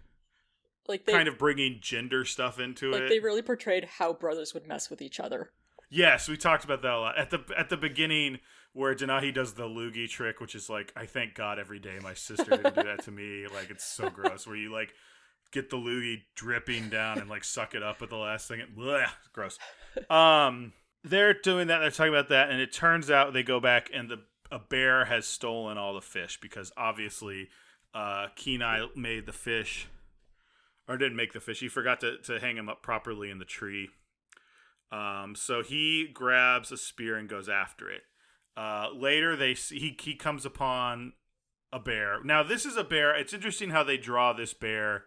kind of bringing gender stuff into it. Like they really portrayed how brothers would mess with each other. Yes, we talked about that a lot. At the beginning where Denahi does the loogie trick, which is like, I thank God every day my sister didn't do that to me. Like it's so gross where you like get the loogie dripping down and like suck it up at the last thing. Blech, gross. They're doing that. They're talking about that, and it turns out they go back, and a bear has stolen all the fish because obviously Kenai made the fish, or didn't make the fish. He forgot to hang him up properly in the tree. So he grabs a spear and goes after it. Later, he comes upon a bear. Now, this is a bear. It's interesting how they draw this bear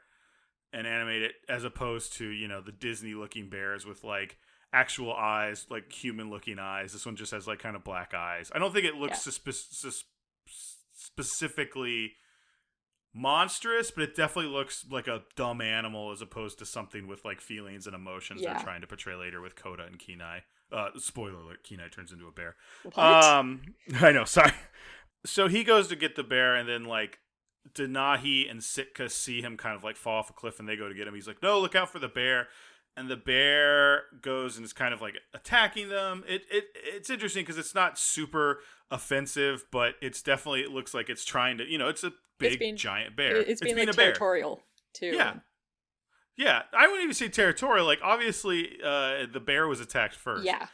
and animate it as opposed to, the Disney-looking bears with, like, actual eyes, like human-looking eyes. This one just has, like, kind of black eyes. I don't think it looks specifically monstrous, but it definitely looks like a dumb animal as opposed to something with, like, feelings and emotions they're trying to portray later with Koda and Kenai. Spoiler alert, Kenai turns into a bear. What? I know, sorry. So he goes to get the bear, and then, like, Denahi and Sitka see him kind of, like, fall off a cliff, and they go to get him. He's like, no, look out for the bear. And the bear goes and is kind of, like, attacking them. It's interesting because it's not super offensive, but it looks like it's trying to, it's a big, giant bear. It's being like, territorial, too. Yeah. Yeah, I wouldn't even say territorial. Like, obviously, the bear was attacked first. Yeah.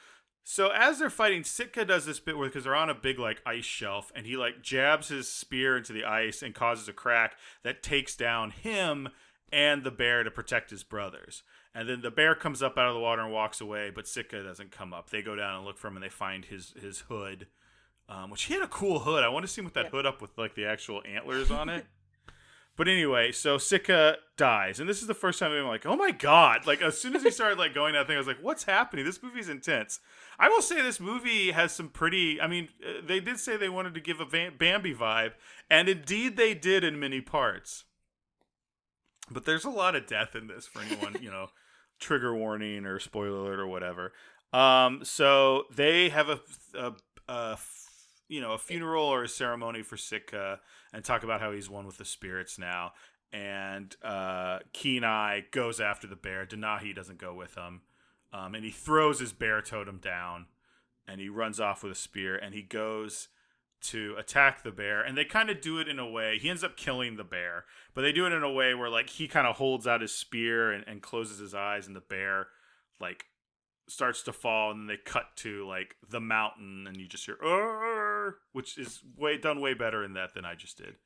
So as they're fighting, Sitka does this bit where, because they're on a big, like, ice shelf, and he, like, jabs his spear into the ice and causes a crack that takes down him and the bear to protect his brothers. And then the bear comes up out of the water and walks away, but Sitka doesn't come up. They go down and look for him, and they find his hood, which he had a cool hood. I want to see him with that hood up with, like, the actual antlers on it. But anyway, so Sitka dies. And this is the first time I'm like, oh my God. Like, as soon as he started, like, going that thing, I was like, what's happening? This movie's intense. I will say this movie has some pretty, they did say they wanted to give a Bambi vibe. And indeed they did in many parts. But there's a lot of death in this for anyone, trigger warning or spoiler alert or whatever. So they have a funeral or a ceremony for Sitka and talk about how he's one with the spirits now. And Kenai goes after the bear. Denahi doesn't go with him. And he throws his bear totem down and he runs off with a spear and he goes to attack the bear. And they kind of do it in a way. He ends up killing the bear, but they do it in a way where, like, he kind of holds out his spear and closes his eyes, and the bear, like, starts to fall, and then they cut to, like, the mountain, and you just hear "Arr!" which is done way better in that than I just did.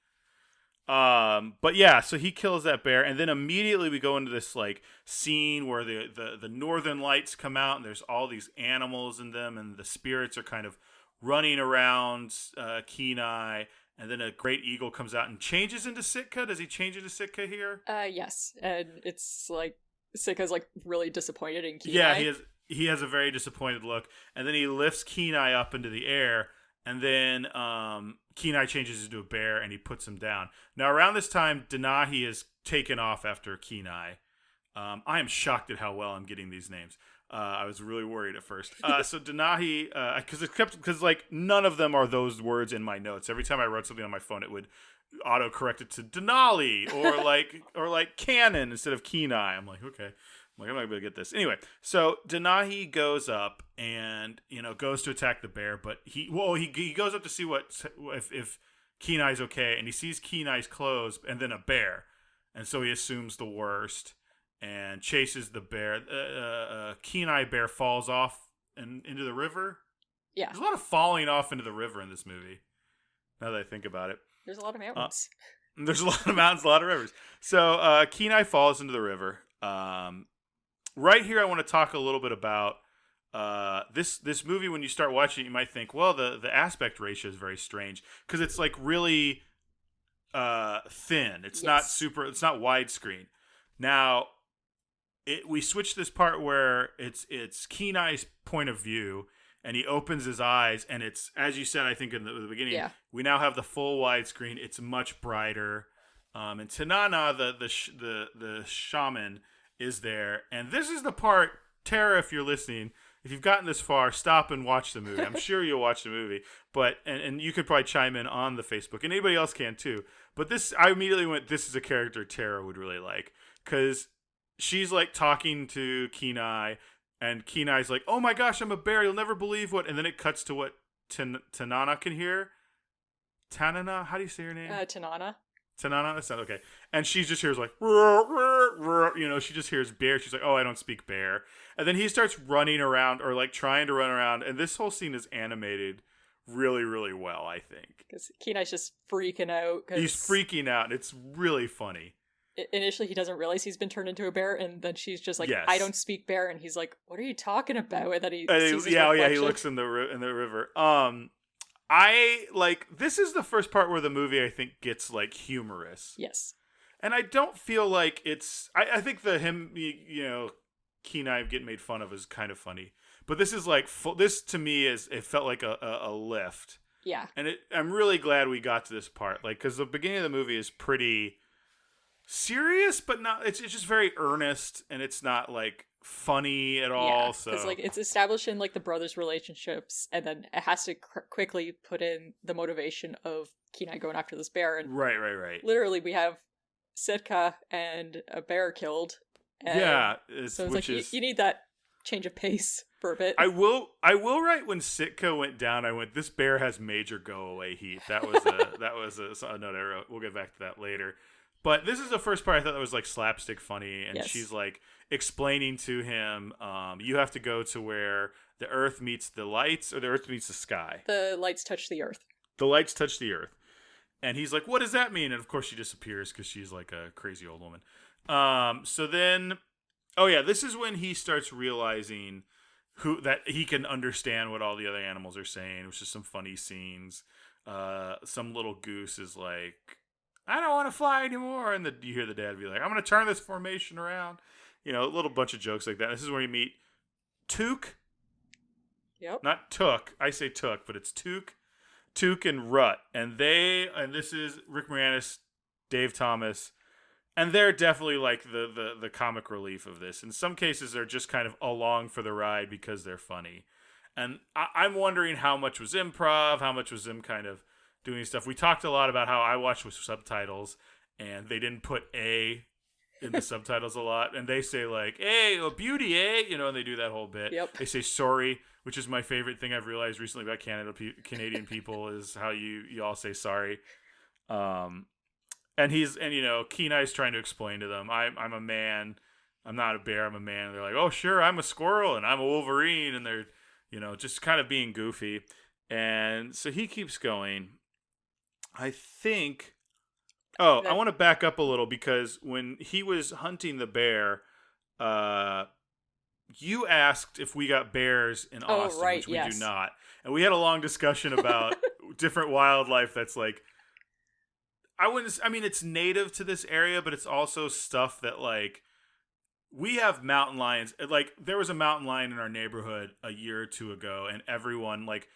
But yeah, so he kills that bear, and then immediately we go into this, like, scene where the northern lights come out, and there's all these animals in them, and the spirits are kind of running around Kenai, and then a great eagle comes out and changes into Sitka. Does he change into Sitka here? Yes, and it's like Sitka's, like, really disappointed in Kenai. Yeah, he has a very disappointed look, and then he lifts Kenai up into the air, and then Kenai changes into a bear, and he puts him down. Now, around this time, Denahi is taken off after Kenai. I am shocked at how well I'm getting these names. I was really worried at first. So Denahi, because like none of them are those words in my notes. Every time I wrote something on my phone, it would auto correct it to Denali or like Cannon instead of Kenai. I'm like, okay. I'm not gonna get this. Anyway, so Denahi goes up and goes to attack the bear, but he goes up to see if Kenai's okay, and he sees Kenai's clothes and then a bear, and so he assumes the worst and chases the bear. Kenai bear falls off and into the river. Yeah, there's a lot of falling off into the river in this movie. Now that I think about it, there's a lot of mountains. There's a lot of mountains, a lot of rivers. So Kenai falls into the river. Right here, I want to talk a little bit about this movie. When you start watching it, you might think, well, the aspect ratio is very strange because it's like really thin. It's not widescreen. Now, we switch this part where it's Kenai's point of view, and he opens his eyes, and it's, as you said, I think in the beginning, we now have the full widescreen. It's much brighter, and Tanana, the shaman, is there, and this is the part, Tara, if you're listening, if you've gotten this far, stop and watch the movie. I'm sure you'll watch the movie, but and you could probably chime in on the Facebook, and anybody else can too. But I immediately went, this is a character Tara would really like, because she's like talking to Kenai, and Kenai's like, oh my gosh, I'm a bear, you'll never believe what, and then it cuts to what Tanana can hear. Tanana, how do you say her name? Tanana. Tanana, that's not okay. And she just hears like, she just hears bear. She's like, oh, I don't speak bear. And then he starts running around, or like trying to run around. And this whole scene is animated really, really well, I think. Because Kenai's just freaking out. He's freaking out, and it's really funny. Initially, he doesn't realize he's been turned into a bear, and then she's just like, Yes. I don't speak bear, and he's like, what are you talking about? And then he And sees his he reflection. looks in the river. I like, this is the first part where the movie, I think, gets like humorous. Yes. And I don't feel like it's, I think Kenai getting made fun of is kind of funny. But this is like, this to me it felt like a lift. Yeah. And I'm really glad we got to this part. Like, because the beginning of the movie is pretty serious, but not, it's just very earnest, and it's not like funny at all. So because like it's establishing like the brothers' relationships, and then it has to quickly put in the motivation of Kenai going after this bear. And right. literally, we have Sitka and a bear killed. And so it's like you need that change of pace for a bit. I will write when Sitka went down. I went, this bear has major go away heat. That was a note I wrote. We'll get back to that later. But this is the first part I thought that was like slapstick funny, and she's like explaining to him, you have to go to where the earth meets the lights, or the earth meets the sky. The lights touch the earth. The lights touch the earth. And he's like, what does that mean? And of course she disappears because she's like a crazy old woman. So then, this is when he starts realizing that he can understand what all the other animals are saying, which is some funny scenes. Some little goose is like, I don't want to fly anymore. And you hear the dad be like, I'm going to turn this formation around. A little bunch of jokes like that. This is where you meet Toque. Yep. Not Took. I say Took, but it's Toque. Toque and Rut. And this is Rick Moranis, Dave Thomas. And they're definitely like the comic relief of this. In some cases, they're just kind of along for the ride because they're funny. And I'm wondering how much was improv, how much was them kind of doing stuff. We talked a lot about how I watched with subtitles, and they didn't put A in the subtitles a lot. And they say like, hey, oh, beauty, eh? And they do that whole bit. Yep. They say sorry, which is my favorite thing I've realized recently about Canadian people is how you all say sorry. And Kenai's trying to explain to them, I'm a man. I'm not a bear. I'm a man. And they're like, oh, sure, I'm a squirrel and I'm a Wolverine. And they're, just kind of being goofy. And so he keeps going. I think, I want to back up a little because when he was hunting the bear, you asked if we got bears in Austin, which we do not. And we had a long discussion about different wildlife that's like, it's native to this area, but it's also stuff that like, we have mountain lions. Like, there was a mountain lion in our neighborhood a year or two ago, and everyone like,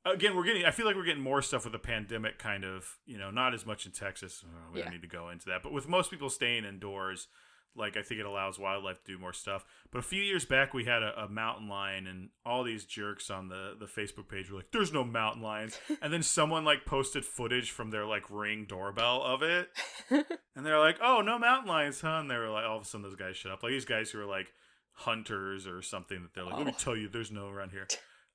again, I feel like we're getting more stuff with the pandemic kind of, not as much in Texas. We don't need to go into that. But with most people staying indoors, like, I think it allows wildlife to do more stuff. But a few years back, we had a mountain lion, and all these jerks on the Facebook page were like, there's no mountain lions. And then someone, like, posted footage from their, like, Ring doorbell of it. And they're like, oh, no mountain lions, huh? And they were like, all of a sudden, those guys shut up. Like, these guys who are, like, hunters or something, that they're like, let me tell you, there's no around here.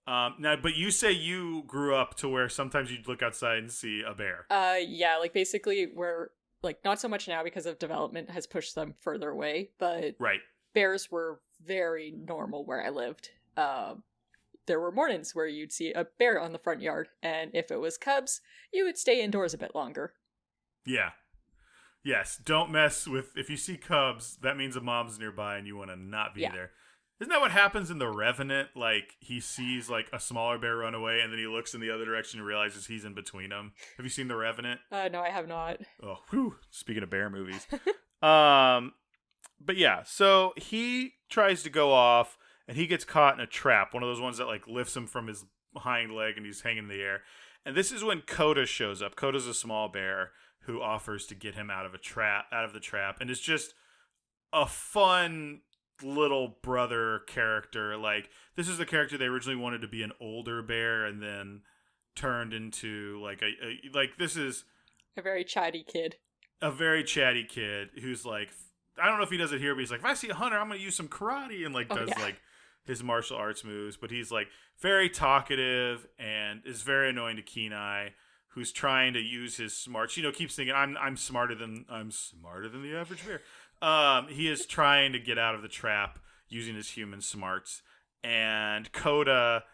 Now, but you say you grew up to where sometimes you'd look outside and see a bear. Yeah, like basically we're like not so much now because of development has pushed them further away, but right. Bears were very normal where I lived. There were mornings where you'd see a bear on the front yard, and if it was cubs, you would stay indoors a bit longer. Yeah. Yes, don't mess with, if you see cubs, that means a mom's nearby and you want to not be there. Isn't that what happens in The Revenant? Like, he sees, like, a smaller bear run away, and then he looks in the other direction and realizes he's in between them. Have you seen The Revenant? No, I have not. Oh, whew. Speaking of bear movies. But yeah, so he tries to go off, and he gets caught in a trap. One of those ones that, like, lifts him from his hind leg, and he's hanging in the air. And this is when Koda shows up. Koda's a small bear who offers to get him out of the trap. And it's just a fun little brother character. Like, this is the character they originally wanted to be an older bear and then turned into like this is a very chatty kid who's like, I don't know if he does it here, but he's like, if I see a hunter, I'm gonna use some karate, and like like his martial arts moves. But he's like very talkative and is very annoying to Kenai, who's trying to use his smarts. Keeps thinking I'm smarter than the average bear. He is trying to get out of the trap using his human smarts, and Koda,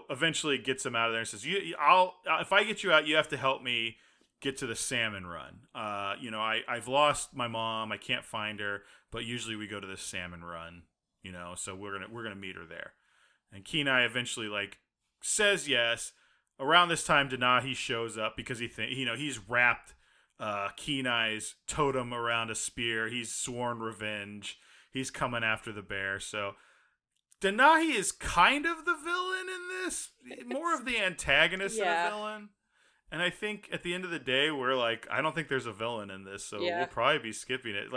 eventually gets him out of there and says, if I get you out, you have to help me get to the salmon run. I've lost my mom. I can't find her, but usually we go to this salmon run, so we're going to meet her there. And Kenai eventually says yes. Around this time, Denahi shows up because he's wrapped Kenai's totem around a spear. He's sworn revenge. He's coming after the bear. So Denahi is kind of the villain in this, more of the antagonist than a villain. And I think at the end of the day, we're I don't think there's a villain in this, so we'll probably be skipping it.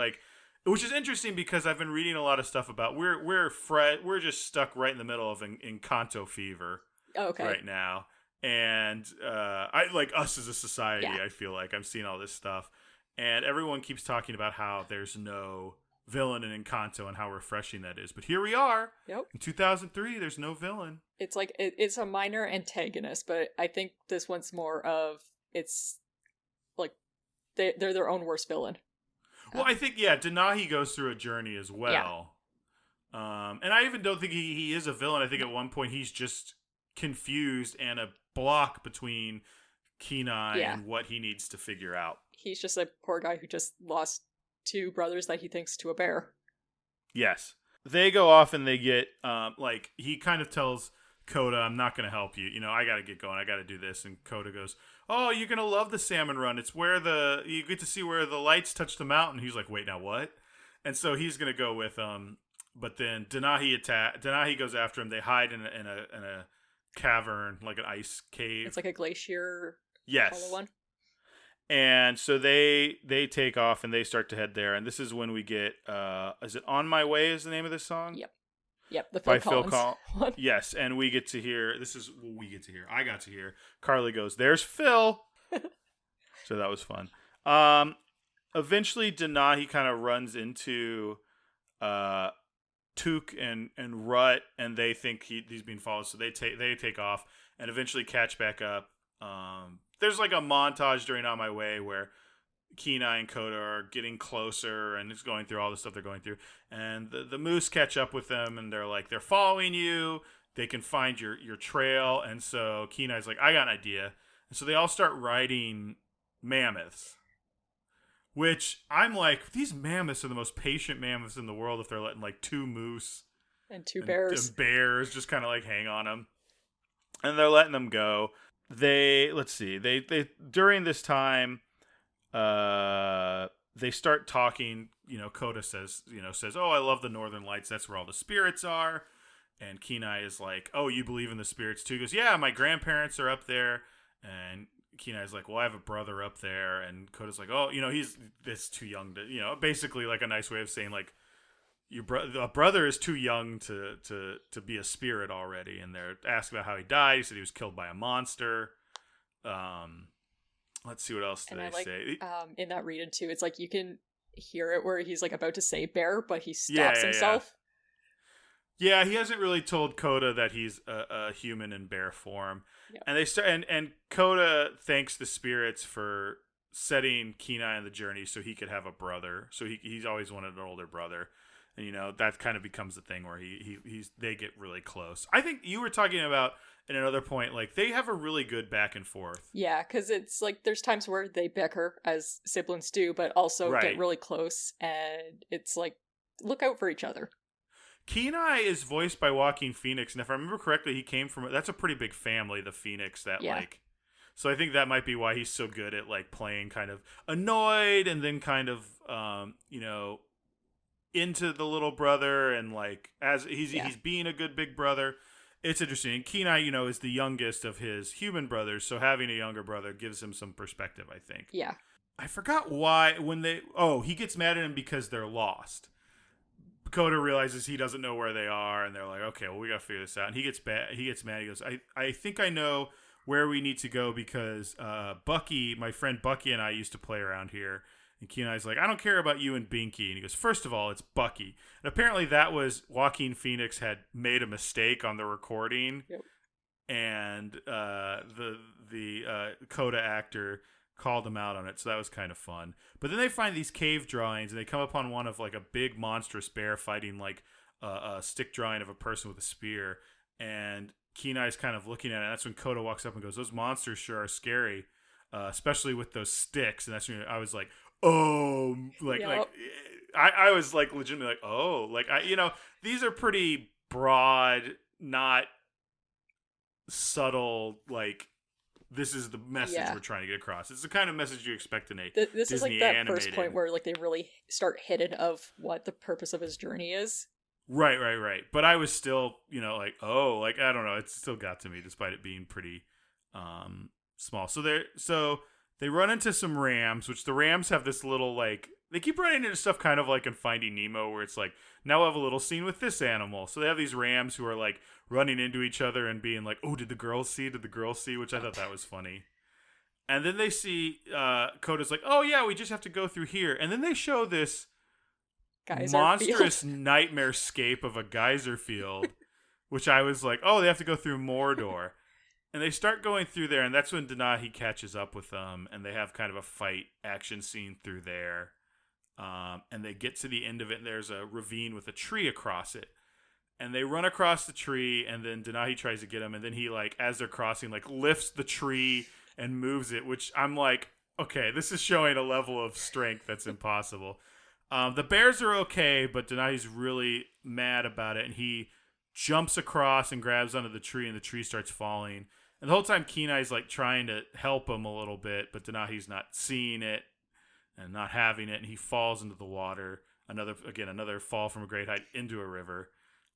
Which is interesting because I've been reading a lot of stuff about we're just stuck right in the middle of Encanto fever right now. And I us as a society, I feel like I'm seeing all this stuff, and everyone keeps talking about how there's no villain in Encanto and how refreshing that is. But here we are. Yep. In 2003, there's no villain. It's it's a minor antagonist, but I think this one's more of it's they're their own worst villain. Well, I think Denahi goes through a journey as well. Yeah. And I even don't think he is a villain. I think at one point he's just confused and a block between Kenai and what he needs to figure out. He's just a poor guy who just lost 2 brothers that he thinks to a bear. Yes. They go off and they get, he kind of tells Koda, I'm not going to help you. I got to get going. I got to do this. And Koda goes, oh, you're going to love the salmon run. It's where you get to see where the lights touch the mountain. He's like, wait, now what? And so he's going to go with him. But then Denahi goes after him. They hide in a cavern, like an ice cave. It's like a glacier. Yes. One. And so they take off and they start to head there. And this is when we get, is it On My Way is the name of this song? Yep. The Phil Collins. Yes. And we get to hear, I got to hear, Carly goes, there's Phil. So that was fun. Eventually Denahi kind of runs into, Toque and Rut, and they think he's being followed, so they take off and eventually catch back up. There's a montage during On My Way where Kenai and Koda are getting closer and it's going through all the stuff they're going through, and the moose catch up with them and they're following you. They can find your trail, and so Kenai's like, I got an idea, and so they all start riding mammoths. Which I'm like, these mammoths are the most patient mammoths in the world if they're letting 2 moose and 2 bears. And bears just kind of hang on them. And they're letting them go. They during this time, they start talking. Koda says, oh, I love the Northern Lights. That's where all the spirits are. And Kenai is like, oh, you believe in the spirits too? He goes, yeah, my grandparents are up there. And Kenai's like, well, I have a brother up there. And Koda's like, oh, he's too young to, basically a nice way of saying a brother is too young to be a spirit already. And they're asking about how he died. He said he was killed by a monster. Let's see what else they say. In that read too, it's you can hear it where he's about to say bear, but he stops himself. Yeah, he hasn't really told Koda that he's a human in bear form. Yep. And they start, and Koda thanks the spirits for setting Kenai on the journey so he could have a brother. So he's always wanted an older brother. And that kind of becomes the thing where they get really close. I think you were talking about at another point, they have a really good back and forth. Yeah, because it's there's times where they bicker as siblings do, but also get really close, and it's look out for each other. Kenai is voiced by Joaquin Phoenix, and if I remember correctly, he came from that's a pretty big family, the Phoenix, so I think that might be why he's so good at playing kind of annoyed and then kind of into the little brother, and as he's being a good big brother. It's interesting. And Kenai, is the youngest of his human brothers, so having a younger brother gives him some perspective, I think. Yeah. I forgot why he gets mad at him because they're lost. Koda realizes he doesn't know where they are, and they're like, okay, well, we got to figure this out. And he gets mad. He goes, I think I know where we need to go because Bucky, my friend Bucky and I used to play around here. And Kenai's like, I don't care about you and Binky. And he goes, first of all, it's Bucky. And apparently that was Joaquin Phoenix had made a mistake on the recording. Yep. And the Koda actor called him out on it. So that was kind of fun. But then they find these cave drawings, and they come upon one of a big monstrous bear fighting a stick drawing of a person with a spear. and Kenai's kind of looking at it. That's when Koda walks up and goes, "Those monsters sure are scary, especially with those sticks." And that's when I was like, "Oh, I was like legitimately like, oh, like these are pretty broad, not subtle, like this is the message we're trying to get across. It's the kind of message you expect in a this Disney is like that animated. first point where like they really start hitting of what the purpose of his journey is. Right. But I was still, like, oh, like I don't know, it still got to me despite it being pretty small. So they run into some rams, which the rams have this little like they keep running into stuff kind of like in Finding Nemo where it's like, now we'll have a little scene with this animal. So they have these rams who are like running into each other and being like, oh, did the girls see? Which I thought that was funny. And then they see Koda's like, oh yeah, we just have to go through here. And then they show this monstrous nightmare scape of a geyser field, which I was like, oh, they have to go through Mordor. And they start going through there, and that's when Denahi catches up with them, and they have kind of a fight action scene through there. And they get to the end of it, and there's a ravine with a tree across it. And they run across the tree, and then Denahi tries to get him, and then he, like, as they're crossing, like, lifts the tree and moves it, which I'm like, okay, this is showing a level of strength that's impossible. The bears are okay, but Denahi's really mad about it, and he jumps across and grabs onto the tree, and the tree starts falling. And the whole time Kenai's like trying to help him a little bit, but Denahi's not seeing it and not having it, and he falls into the water. Another fall from a great height into a river,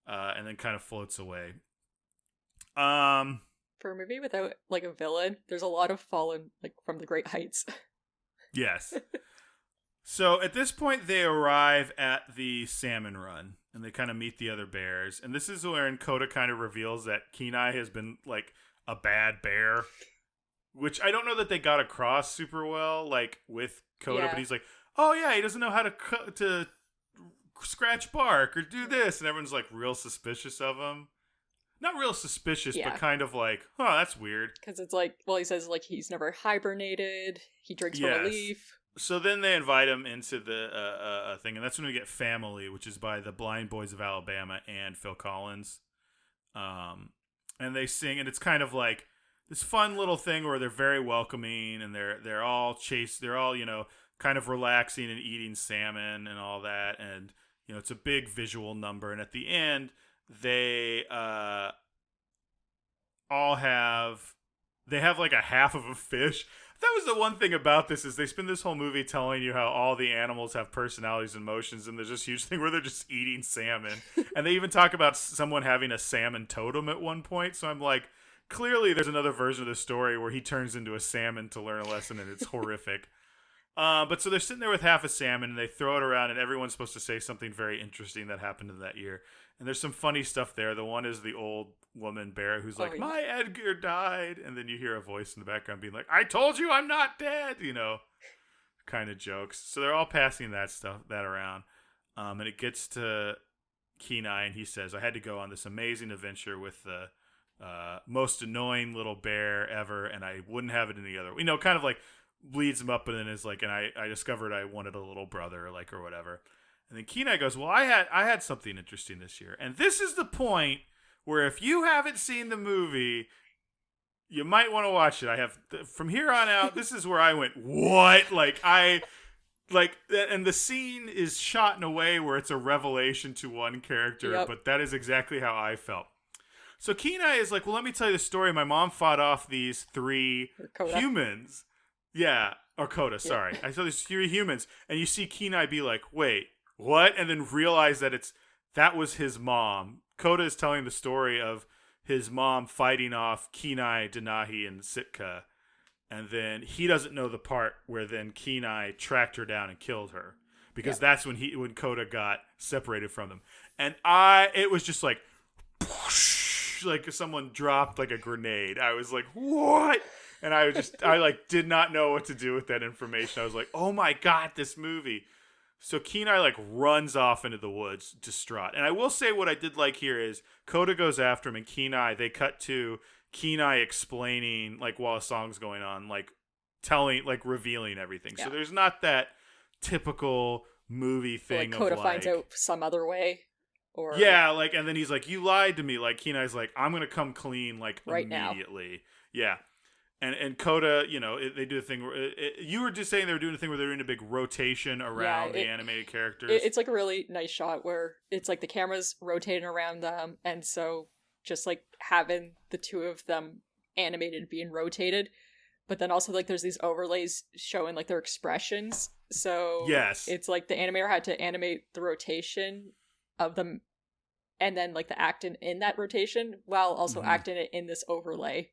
and then kind of floats away. For a movie without like a villain, there's a lot of falling like from the great heights. Yes. So at this point, they arrive at the salmon run, and they kind of meet the other bears. And this is where Koda kind of reveals that Kenai has been like a bad bear, which I don't know that they got across super well, like with Koda. But he's like, oh yeah, he doesn't know how to scratch bark or do this, and everyone's like real suspicious of him. Not real suspicious, but kind of like, oh, that's weird. Because it's like, well, he says like he's never hibernated. He drinks from a leaf. So then they invite him into the thing, and that's when we get Family, which is by the Blind Boys of Alabama and Phil Collins. And they sing, and it's kind of like this fun little thing where they're very welcoming, and they're all kind of relaxing and eating salmon and all that, and it's a big visual number. And at the end, they have like a half of a fish. That was the one thing about this is they spend this whole movie telling you how all the animals have personalities and emotions, and there's this huge thing where they're just eating salmon. And they even talk about someone having a salmon totem at one point. So I'm like, clearly there's another version of the story where he turns into a salmon to learn a lesson, and it's horrific. But so they're sitting there with half a salmon, and they throw it around, and everyone's supposed to say something very interesting that happened in that year. And there's some funny stuff there. The one is the old woman bear who's like, my Edgar died. And then you hear a voice in the background being like, I told you I'm not dead, kind of jokes. So they're all passing that around. And it gets to Kenai, and he says, I had to go on this amazing adventure with the most annoying little bear ever, and I wouldn't have it any other way. Kind of like leads him up, and then is like, and I discovered I wanted a little brother, or whatever. And then Kenai goes, well, I had something interesting this year. And this is the point where if you haven't seen the movie, you might want to watch it. From here on out, this is where I went, what? And the scene is shot in a way where it's a revelation to one character, but that is exactly how I felt. So Kenai is like, well, let me tell you the story. My mom fought off these 3 humans. Yeah, or Koda, sorry. I saw these 3 humans, and you see Kenai be like, wait, what? And then realize that was his mom. Koda is telling the story of his mom fighting off Kenai, Denahi, and Sitka. And then he doesn't know the part where then Kenai tracked her down and killed her. Because that's when Koda got separated from them. And it was just like, whoosh, like someone dropped like a grenade. I was like, what? And I did not know what to do with that information. I was like, oh my God, this movie. So Kenai runs off into the woods, distraught. And I will say what I did like here is Koda goes after him, and Kenai, they cut to Kenai explaining while a song's going on, telling, revealing everything. Yeah. So there's not that typical movie thing Koda of finds out some other way. Or yeah, like, and then he's like, you lied to me. Like, Kenai's like, I'm gonna come clean, like, right immediately. Now. Yeah. And Koda, they do a thing where you were just saying they were doing a thing where they're doing a big rotation around the animated characters. It's like a really nice shot where it's like the camera's rotating around them, and so just like having the two of them animated being rotated, but then also like there's these overlays showing like their expressions. So yes, it's like the animator had to animate the rotation of them, and then like the acting in that rotation while also acting it in this overlay.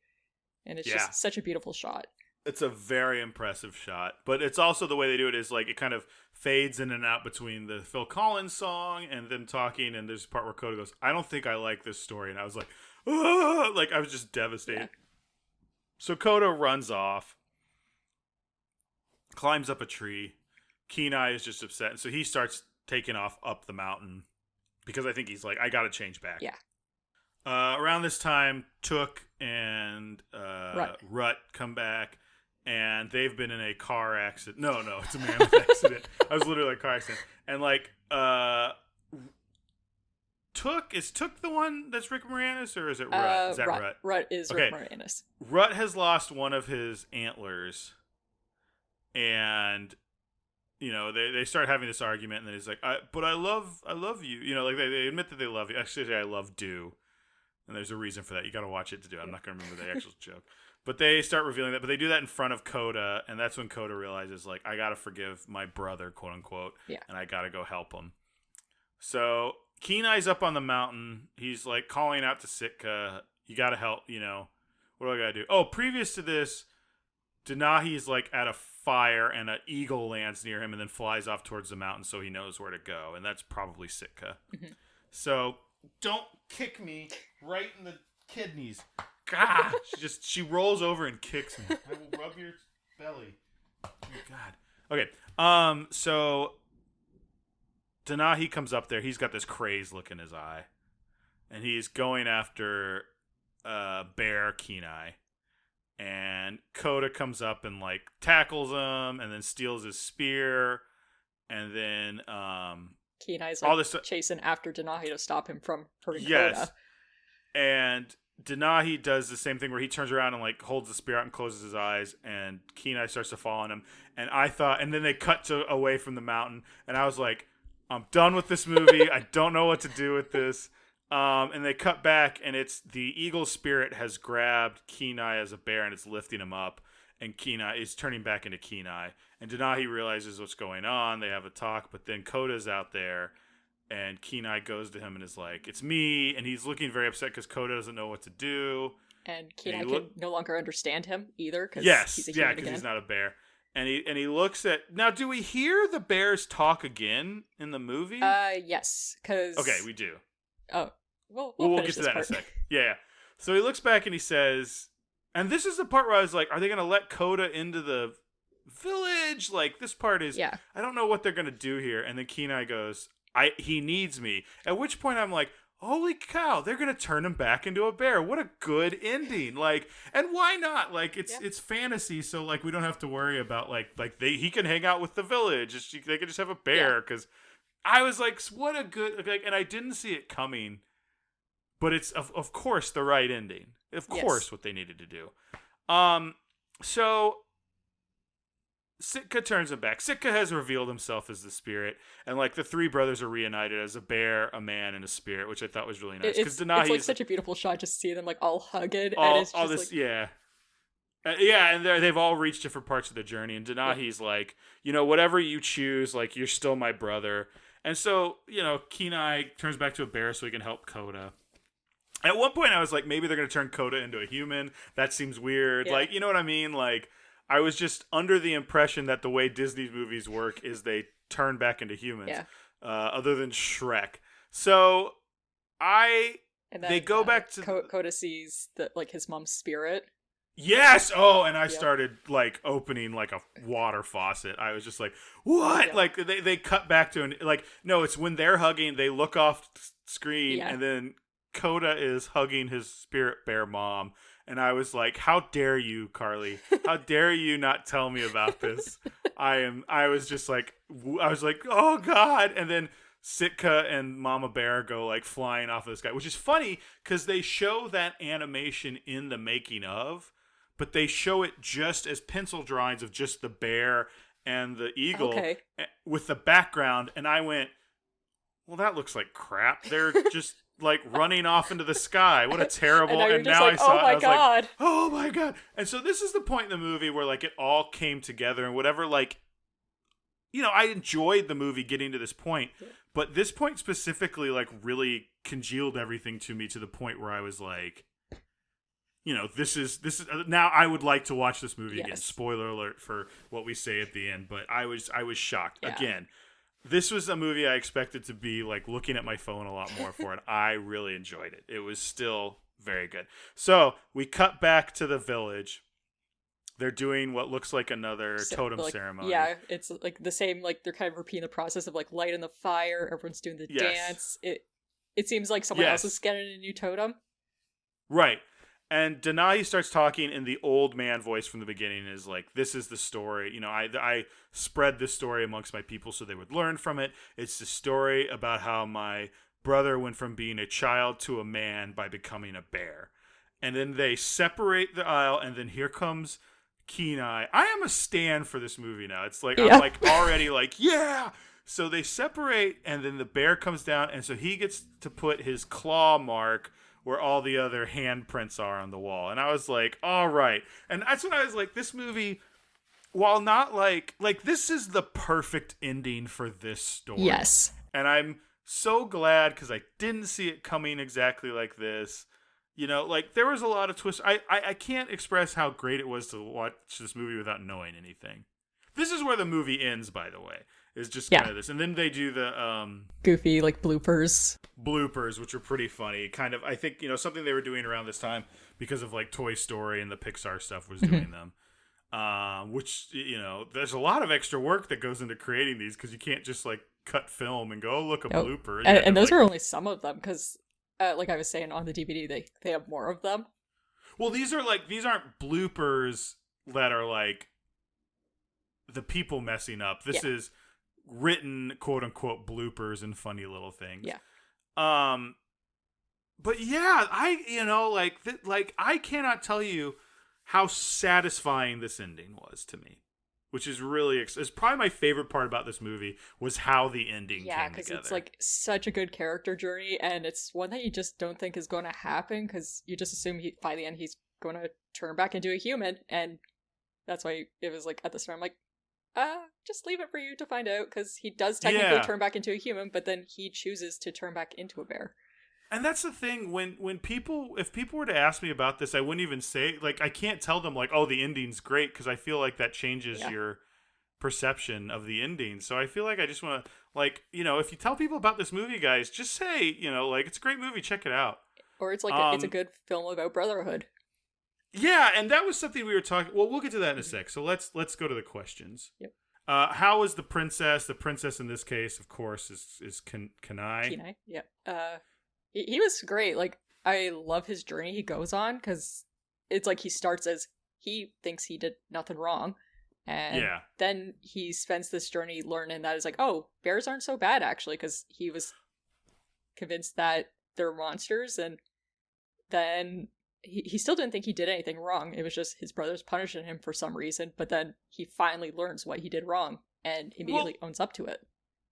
And it's just such a beautiful shot. It's a very impressive shot. But it's also the way they do it is like it kind of fades in and out between the Phil Collins song and them talking. And there's a part where Koda goes, I don't think I like this story. And I was like, ah! Like I was just devastated. Yeah. So Koda runs off, climbs up a tree. Kenai is just upset. And so he starts taking off up the mountain because I think he's like, I got to change back. Yeah. Around this time, Took and Rut come back, and they've been in a car accident. No, it's a mammoth accident. I was literally like, car accident. And like, is Took the one that's Rick Moranis, or is it Rut? Is that Rut? Rut is Rick Moranis. Rut has lost one of his antlers, and they start having this argument, and then he's like, but I love you. Like they admit that they love you. Actually, I love Do. And there's a reason for that. You got to watch it to do it. I'm not going to remember the actual joke. But they start revealing that. But they do that in front of Koda. And that's when Koda realizes, like, I got to forgive my brother, quote unquote. Yeah. And I got to go help him. So Kenai's up on the mountain. He's, like, calling out to Sitka. You got to help, What do I got to do? Oh, previous to this, Denahi's, like, at a fire. And an eagle lands near him and then flies off towards the mountain so he knows where to go. And that's probably Sitka. Mm-hmm. So don't kick me right in the kidneys. God, she rolls over and kicks me. I will rub your belly. Oh God. Okay. So Denahi comes up there. He's got this crazed look in his eye, and he's going after Bear Kenai. And Koda comes up and like tackles him, and then steals his spear, and then Kenai's like chasing after Denahi to stop him from hurting Koda. And Denahi does the same thing where he turns around and like holds the spear out and closes his eyes, and Kenai starts to fall on him. And then they cut away from the mountain, and I was like, I'm done with this movie. I don't know what to do with this. And they cut back, and it's the eagle spirit has grabbed Kenai as a bear, and it's lifting him up, and Kenai is turning back into Kenai. And Denahi realizes what's going on. They have a talk, but then Koda's out there, and Kenai goes to him and is like, it's me. And he's looking very upset because Koda doesn't know what to do. And Kenai can no longer understand him either. Yes, because he's not a bear. And he looks at... Now, do we hear the bears talk again in the movie? Yes, because... Okay, we do. Oh, we'll get to that in a sec. Yeah. So he looks back and he says... And this is the part where I was like, are they going to let Koda into the village? Like, this part is... Yeah. I don't know what they're going to do here. And then Kenai goes, he needs me. At which point I'm like, holy cow, they're going to turn him back into a bear. What a good ending. Like, and why not? Like, it's fantasy, so, like, we don't have to worry about, he can hang out with the village. They can just have a bear, because I was like, what a good... Like, and I didn't see it coming, but it's, of course, the right ending. Of course, what they needed to do. So Sitka turns him back. Sitka has revealed himself as the spirit, and like the three brothers are reunited as a bear, a man, and a spirit, which I thought was really nice. It's like such a beautiful shot to see them like all hugged. And it's just like... yeah, and they've all reached different parts of the journey, and Denahi's like, whatever you choose, like, you're still my brother. And so, Kenai turns back to a bear so he can help Koda. At one point, I was like, maybe they're going to turn Koda into a human. That seems weird. Yeah. Like, you know what I mean? Like, I was just under the impression that the way Disney movies work is they turn back into humans. Yeah. Other than Shrek. So, they go back to... Koda sees his mom's spirit. Yes! Oh, and I started, like, opening, like, a water faucet. I was just like, what? Yeah. Like, they cut back to... no, it's when they're hugging, they look off screen, and then Koda is hugging his spirit bear mom. And I was like, how dare you, Carly? How dare you not tell me about this? I was like, oh, God. And then Sitka and Mama Bear go like flying off of this guy, which is funny because they show that animation in the making of, but they show it just as pencil drawings of just the bear and the eagle with the background. And I went, well, that looks like crap. They're just like running off into the sky. What a terrible. And now I saw it. And I was like, oh my God. And so this is the point in the movie where like it all came together and whatever, like, you know, I enjoyed the movie getting to this point, but this point specifically like really congealed everything to me to the point where I was like, you know, this is now I would like to watch this movie again. Spoiler alert for what we say at the end, but I was shocked. Again, this was a movie I expected to be like looking at my phone a lot more for, and I really enjoyed it. It was still very good. So we cut back to the village. They're doing what looks like another totem ceremony. Yeah, it's like the same, like they're kind of repeating the process of like lighting the fire, everyone's doing the dance. It seems like someone else is getting a new totem. Right. And Denai starts talking in the old man voice from the beginning, is like, this is the story. You know, I spread this story amongst my people so they would learn from it. It's the story about how my brother went from being a child to a man by becoming a bear. And then they separate the aisle, and then here comes Kenai. I am a stan for this movie now. It's like, I'm like already like, yeah. So they separate, and then the bear comes down, and so he gets to put his claw mark where all the other handprints are on the wall. And I was like, all right. And that's when I was like, this movie, while not like this is the perfect ending for this story. Yes. And I'm so glad because I didn't see it coming exactly like this. You know, like there was a lot of twists. I can't express how great it was to watch this movie without knowing anything. This is where the movie ends, by the way. Is just kind of this. And then they do the goofy like bloopers, which are pretty funny. Kind of, I think, you know, something they were doing around this time because of like Toy Story and the Pixar stuff was doing them. Which, you know, there's a lot of extra work that goes into creating these because you can't just like cut film and go, oh, look, a blooper. And those are only some of them because like I was saying on the DVD, they have more of them. Well, these aren't bloopers that are like the people messing up. This is written quote unquote bloopers and funny little things. Yeah. But yeah, I cannot tell you how satisfying this ending was to me, which is really it's probably my favorite part about this movie was how the ending came together. Yeah, because it's like such a good character journey, and it's one that you just don't think is going to happen because you just assume by the end he's going to turn back into a human, and that's why it was like at the start I'm like, just leave it for you to find out, because he does technically turn back into a human, but then he chooses to turn back into a bear. And that's the thing, if people were to ask me about this, I wouldn't even say, like, I can't tell them, like, oh, the ending's great, because I feel like that changes your perception of the ending. So I feel like I just want to, like, you know, if you tell people about this movie, guys, just say, you know, like, it's a great movie, check it out. Or it's like, it's a good film about brotherhood. Yeah, and that was something we were talking. Well, we'll get to that in a sec. So let's go to the questions. Yep. How is the princess? The princess in this case, of course, is Kenai. Kenai, yeah. He was great. Like, I love his journey he goes on because it's like he starts as he thinks he did nothing wrong, and then he spends this journey learning that it's like, oh, bears aren't so bad actually, because he was convinced that they're monsters, and then. He still didn't think he did anything wrong. It was just his brother's punishing him for some reason. But then he finally learns what he did wrong and immediately owns up to it.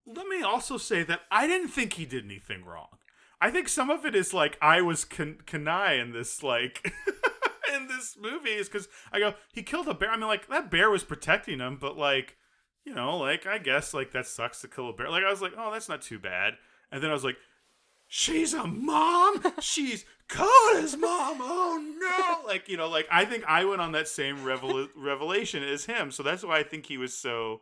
Let me also say that I didn't think he did anything wrong. I think some of it is like I was Kenai in this like in this movie is because I go, he killed a bear. I mean, like that bear was protecting him, but like, you know, like I guess like that sucks to kill a bear. Like I was like, oh, that's not too bad. And then I was like, she's a mom. She's Koda's mom. Oh no! Like, you know, like I think I went on that same revelation as him. So that's why I think he was so,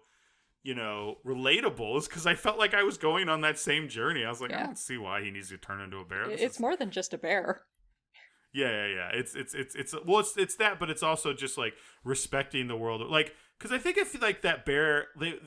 you know, relatable. Is because I felt like I was going on that same journey. I was like, I don't see why he needs to turn into a bear. It's more than just a bear. Yeah. It's that, but it's also just like respecting the world. Like, because I think if like that bear,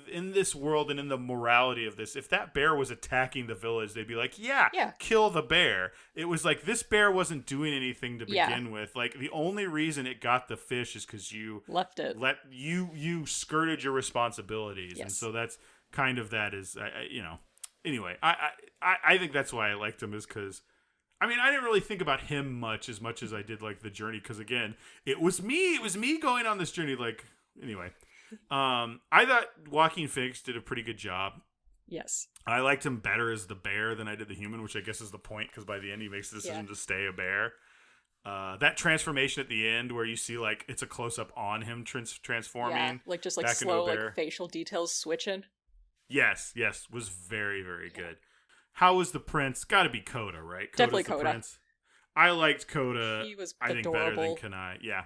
in this world and in the morality of this, if that bear was attacking the village, they'd be like, yeah, kill the bear. It was like this bear wasn't doing anything to begin with. Like the only reason it got the fish is because you left it. You skirted your responsibilities, and so that's kind of that is you know. anyway, I think that's why I liked him, is because, I mean, I didn't really think about him much as I did like the journey, because again, it was me going on this journey. Like, anyway, I thought Joaquin Phoenix did a pretty good job. Yes. I liked him better as the bear than I did the human, which I guess is the point, because by the end he makes the decision to stay a bear. That transformation at the end where you see like it's a close up on him transforming, yeah, like just like slow like facial details switching. Yes, was very, very good. How was the prince? Got to be Koda, right? Definitely Koda. Prince. I liked Koda. He was I think better than Kenai. Yeah,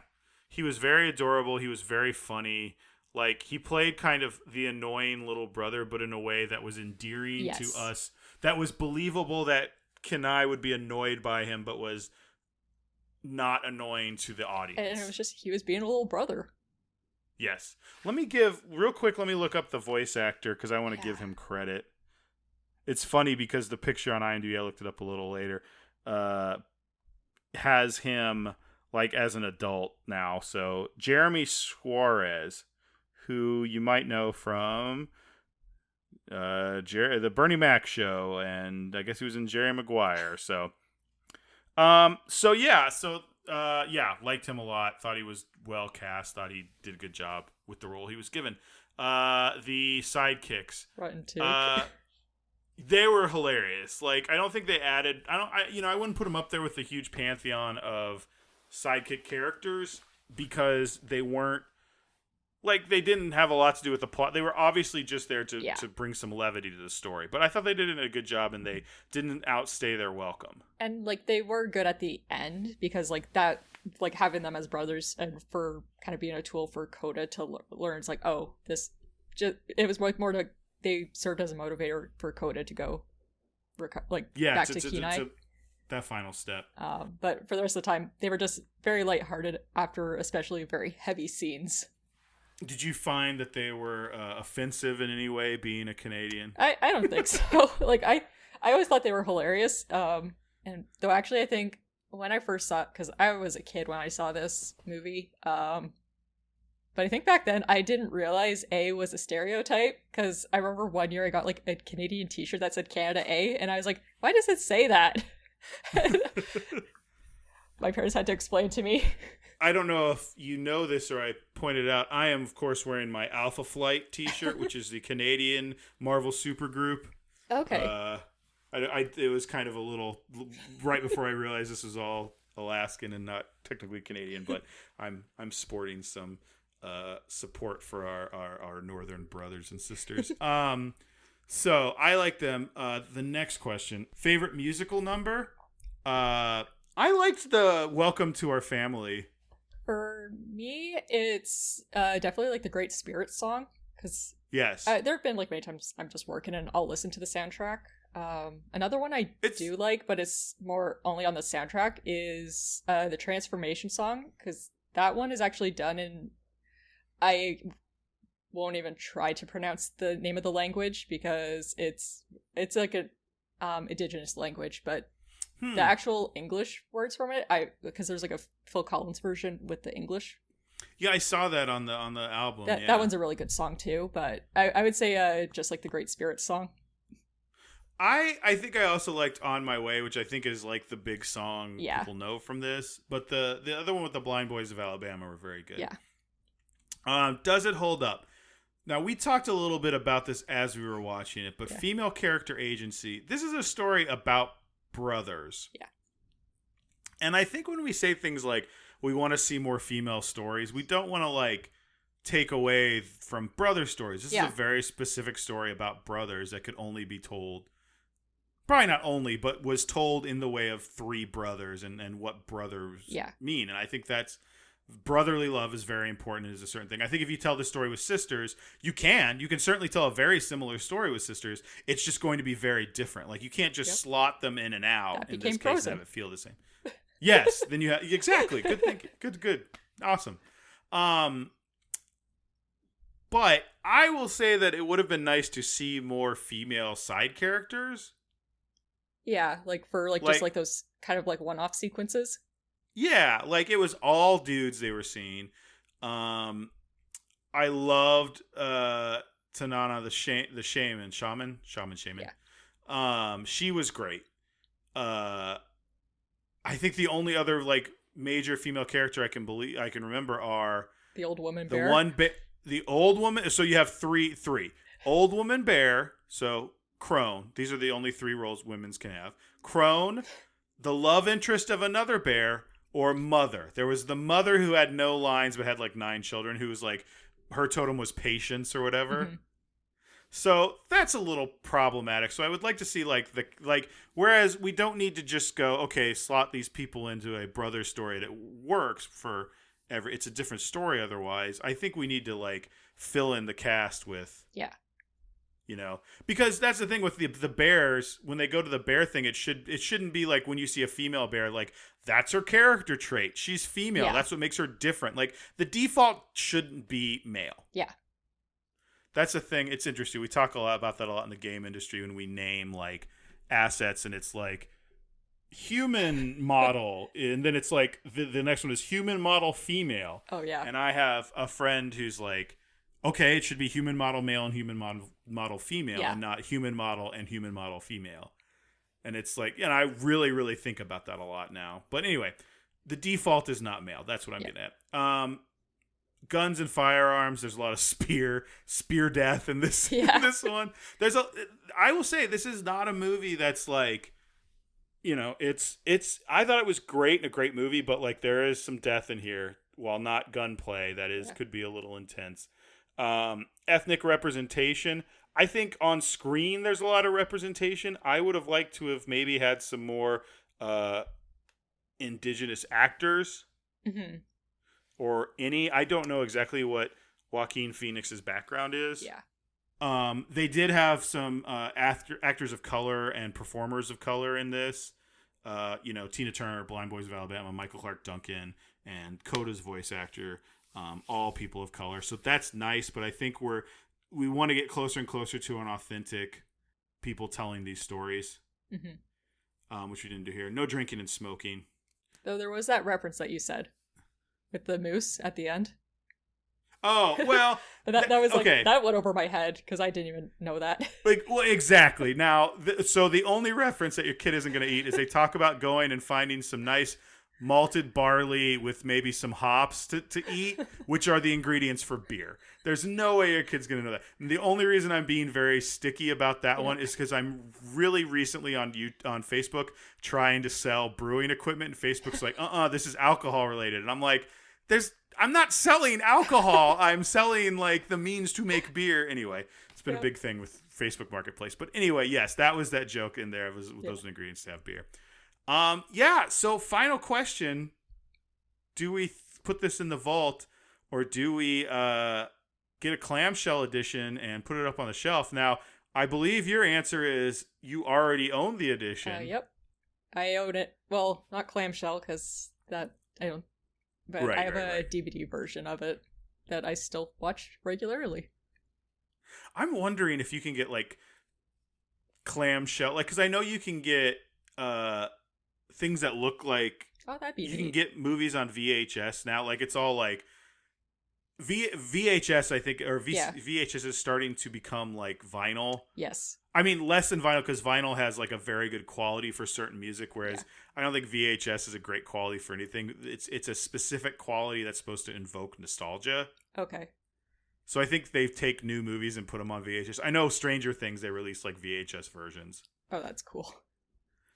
he was very adorable. He was very funny. Like, he played kind of the annoying little brother, but in a way that was endearing to us. That was believable that Kenai would be annoyed by him, but was not annoying to the audience. And it was just, he was being a little brother. Yes. Let me look up the voice actor, because I want to give him credit. It's funny because the picture on IMDb, I looked it up a little later, has him like as an adult now. So Jeremy Suarez, who you might know from the Bernie Mac show, and I guess he was in Jerry Maguire. So liked him a lot. Thought he was well cast. Thought he did a good job with the role he was given. The sidekicks, Rotten too. They were hilarious. Like, I don't think they added. I wouldn't put them up there with the huge pantheon of sidekick characters, because they weren't, like, they didn't have a lot to do with the plot. They were obviously just there to bring some levity to the story. But I thought they did a good job, and they didn't outstay their welcome. And like, they were good at the end, because like that, like having them as brothers and for kind of being a tool for Koda to learn. It's like, oh, it was like more to. They served as a motivator for Koda to go, back to Kenai. That final step. But for the rest of the time, they were just very lighthearted after especially very heavy scenes. Did you find that they were offensive in any way, being a Canadian? I don't think so. Like, I always thought they were hilarious. And though actually I think when I first saw it, because I was a kid when I saw this movie, but I think back then I didn't realize A was a stereotype, because I remember one year I got like a Canadian t-shirt that said Canada A, and I was like, why does it say that? My parents had to explain to me. I don't know if you know this or I pointed out, I am of course wearing my Alpha Flight t-shirt, which is the Canadian Marvel supergroup. Okay. It was kind of a little right before I realized this was all Alaskan and not technically Canadian, but I'm sporting some support for our northern brothers and sisters. So I like them. The next question, favorite musical number? I liked the Welcome to Our Family. For me, it's definitely like the Great Spirit song, because yes, there have been like many times I'm just working and I'll listen to the soundtrack. Another one I do like, but it's more only on the soundtrack, is the Transformation song, because that one is actually done in, I won't even try to pronounce the name of the language, because it's like a indigenous language, but the actual English words from it, because there's like a Phil Collins version with the English. Yeah, I saw that on the album. That one's a really good song too, but I would say just like the Great Spirit song. I think I also liked On My Way, which I think is like the big song people know from this. But the other one with the Blind Boys of Alabama were very good. Yeah. Does it hold up? Now, we talked a little bit about this as we were watching it, but female character agency, this is a story about brothers. Yeah. And I think when we say things like, we want to see more female stories, we don't want to like take away from brother stories. This is a very specific story about brothers that could only be told, probably not only, but was told in the way of three brothers and what brothers mean. And I think that's, brotherly love is very important, is a certain thing. I think if you tell this story with sisters, you can certainly tell a very similar story with sisters. It's just going to be very different. Like, you can't just slot them in and out in this case and have it feel the same. Yes, then you have, exactly. Good thinking. Good. Awesome. But I will say that it would have been nice to see more female side characters. Yeah, like for like just like those kind of like one-off sequences. Yeah, like it was all dudes they were seeing. I loved Tanana the shaman. She was great. I think the only other like major female character I can remember are The old woman the bear. the old woman. So you have three old woman bear. So crone. These are the only three roles women can have. Crone, the love interest of another bear, or mother. There was the mother who had no lines but had like 9 children, who was like, her totem was patience or whatever. Mm-hmm. So that's a little problematic. So I would like to see whereas we don't need to just go, okay, slot these people into a brother story that works for it's a different story otherwise. I think we need to like fill in the cast with, because that's the thing with the bears. When they go to the bear thing, it shouldn't be like when you see a female bear, like that's her character trait. She's female. Yeah. That's what makes her different. Like the default shouldn't be male. Yeah. That's the thing. It's interesting. We talk about that a lot in the game industry when we name like assets, and it's like human model, and then it's like the next one is human model female. Oh yeah. And I have a friend who's like, okay, it should be human model male and human model female, and not human model and human model female. And it's like, I really, really think about that a lot now. But anyway, the default is not male. That's what I'm getting at. Guns and firearms. There's a lot of spear death in this in this one. I will say this is not a movie that's like, it's. I thought it was great and a great movie, but like there is some death in here, while not gunplay. That could be a little intense. Ethnic representation. I think on screen there's a lot of representation. I would have liked to have maybe had some more indigenous actors. Mm-hmm. Or any. I don't know exactly what Joaquin Phoenix's background is. Yeah. They did have some actors of color and performers of color in this. Tina Turner, Blind Boys of Alabama, Michael Clark Duncan, and Koda's voice actor, all people of color. So that's nice, but I think we want to get closer and closer to an authentic people telling these stories, which we didn't do here. No drinking and smoking. Though there was that reference that you said. With the moose at the end. Oh, well. that was like, okay. That went over my head because I didn't even know that. Exactly. Now, so the only reference that your kid isn't going to eat is they talk about going and finding some nice malted barley with maybe some hops to eat, which are the ingredients for beer. There's no way your kid's going to know that. And the only reason I'm being very sticky about that one is because I'm really recently on Facebook trying to sell brewing equipment, and Facebook's like, this is alcohol related. And I'm like, I'm not selling alcohol. I'm selling like the means to make beer. Anyway, it's been a big thing with Facebook Marketplace. But anyway, yes, that was that joke in there. Those are the ingredients to have beer. So final question. Do we put this in the vault, or do we get a clamshell edition and put it up on the shelf? Now, I believe your answer is you already own the edition. Yep. I own it. Well, not clamshell, because that I don't. But I have a DVD version of it that I still watch regularly. I'm wondering if you can get like clamshell, like, because I know you can get things that look like. Oh, that'd be you neat. can get movies on VHS now. Like it's all like VHS, I think, or VHS is starting to become like vinyl. Yes. I mean, less than vinyl, because vinyl has like a very good quality for certain music, whereas I don't think VHS is a great quality for anything. It's a specific quality that's supposed to invoke nostalgia. Okay. So I think they take new movies and put them on VHS. I know Stranger Things, they released like VHS versions. Oh, that's cool.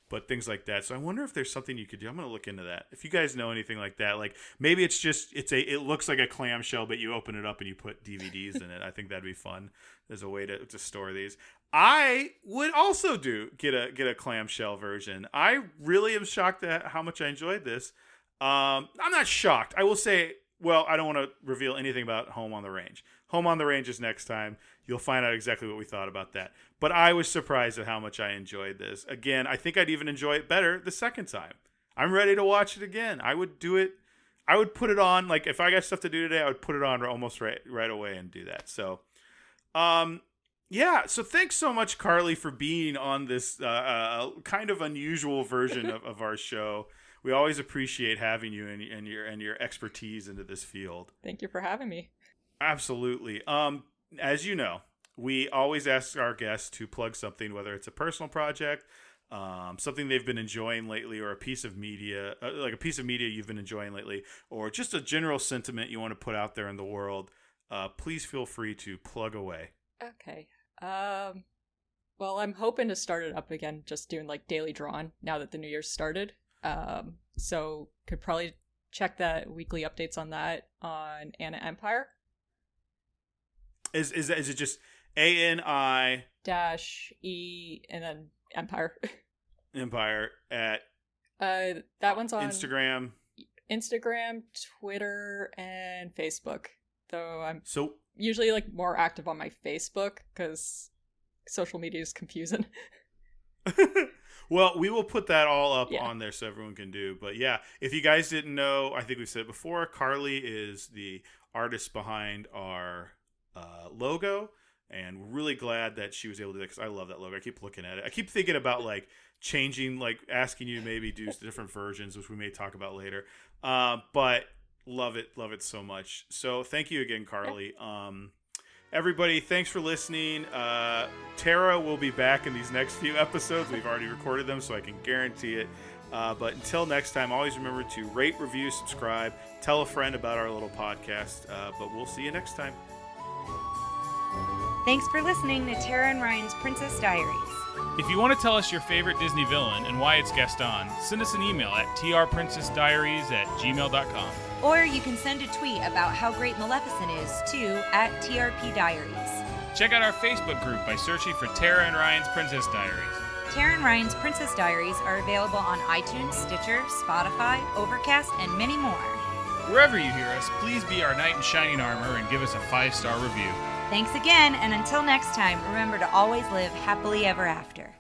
But things like that. So I wonder if there's something you could do. I'm going to look into that. If you guys know anything like that, like maybe it's just it looks like a clamshell, but you open it up and you put DVDs in it. I think that'd be fun. There's a way to store these. I would also get a clamshell version. I really am shocked at how much I enjoyed this. I'm not shocked. I will say, well, I don't want to reveal anything about Home on the Range. Home on the Range is next time. You'll find out exactly what we thought about that. But I was surprised at how much I enjoyed this. Again, I think I'd even enjoy it better the second time. I'm ready to watch it again. I would do it. I would put it on. Like, if I got stuff to do today, I would put it on almost right away and do that. So, yeah. So thanks so much, Carley, for being on this kind of unusual version of our show. We always appreciate having you and your expertise into this field. Thank you for having me. Absolutely. As you know, We always ask our guests to plug something, whether it's a personal project, something they've been enjoying lately, or a piece of media, like a piece of media you've been enjoying lately, or just a general sentiment you want to put out there in the world. Please feel free to plug away. Okay. Well, I'm hoping to start it up again, just doing like daily drawn now that the new year's started. So could probably check that weekly updates on that on Anna Empire. Is it just ANI -E and then Empire? Empire at that one's on Instagram, Twitter, and Facebook. Though I'm so usually like more active on my Facebook because social media is confusing. Well, we will put that all up on there so everyone can do. But yeah, if you guys didn't know, I think we've said it before, Carley is the artist behind our logo, and we're really glad that she was able to do that because I love that logo. I keep looking at it. I keep thinking about like changing, like asking you to maybe do different versions, which we may talk about later. But love it so much. So thank you again, Carley. Everybody, thanks for listening. Tara will be back in these next few episodes. We've already recorded them, so I can guarantee it. But until next time, always remember to rate, review, subscribe, tell a friend about our little podcast. But we'll see you next time. Thanks for listening to Tara and Ryan's Princess Diaries. If you want to tell us your favorite Disney villain and why it's guest on, send us an email at trprincessdiaries@gmail.com. Or you can send a tweet about how great Maleficent is to @TRPDiaries. Check out our Facebook group by searching for Tara and Ryan's Princess Diaries. Tara and Ryan's Princess Diaries are available on iTunes, Stitcher, Spotify, Overcast, and many more. Wherever you hear us, please be our knight in shining armor and give us a 5-star review. Thanks again, and until next time, remember to always live happily ever after.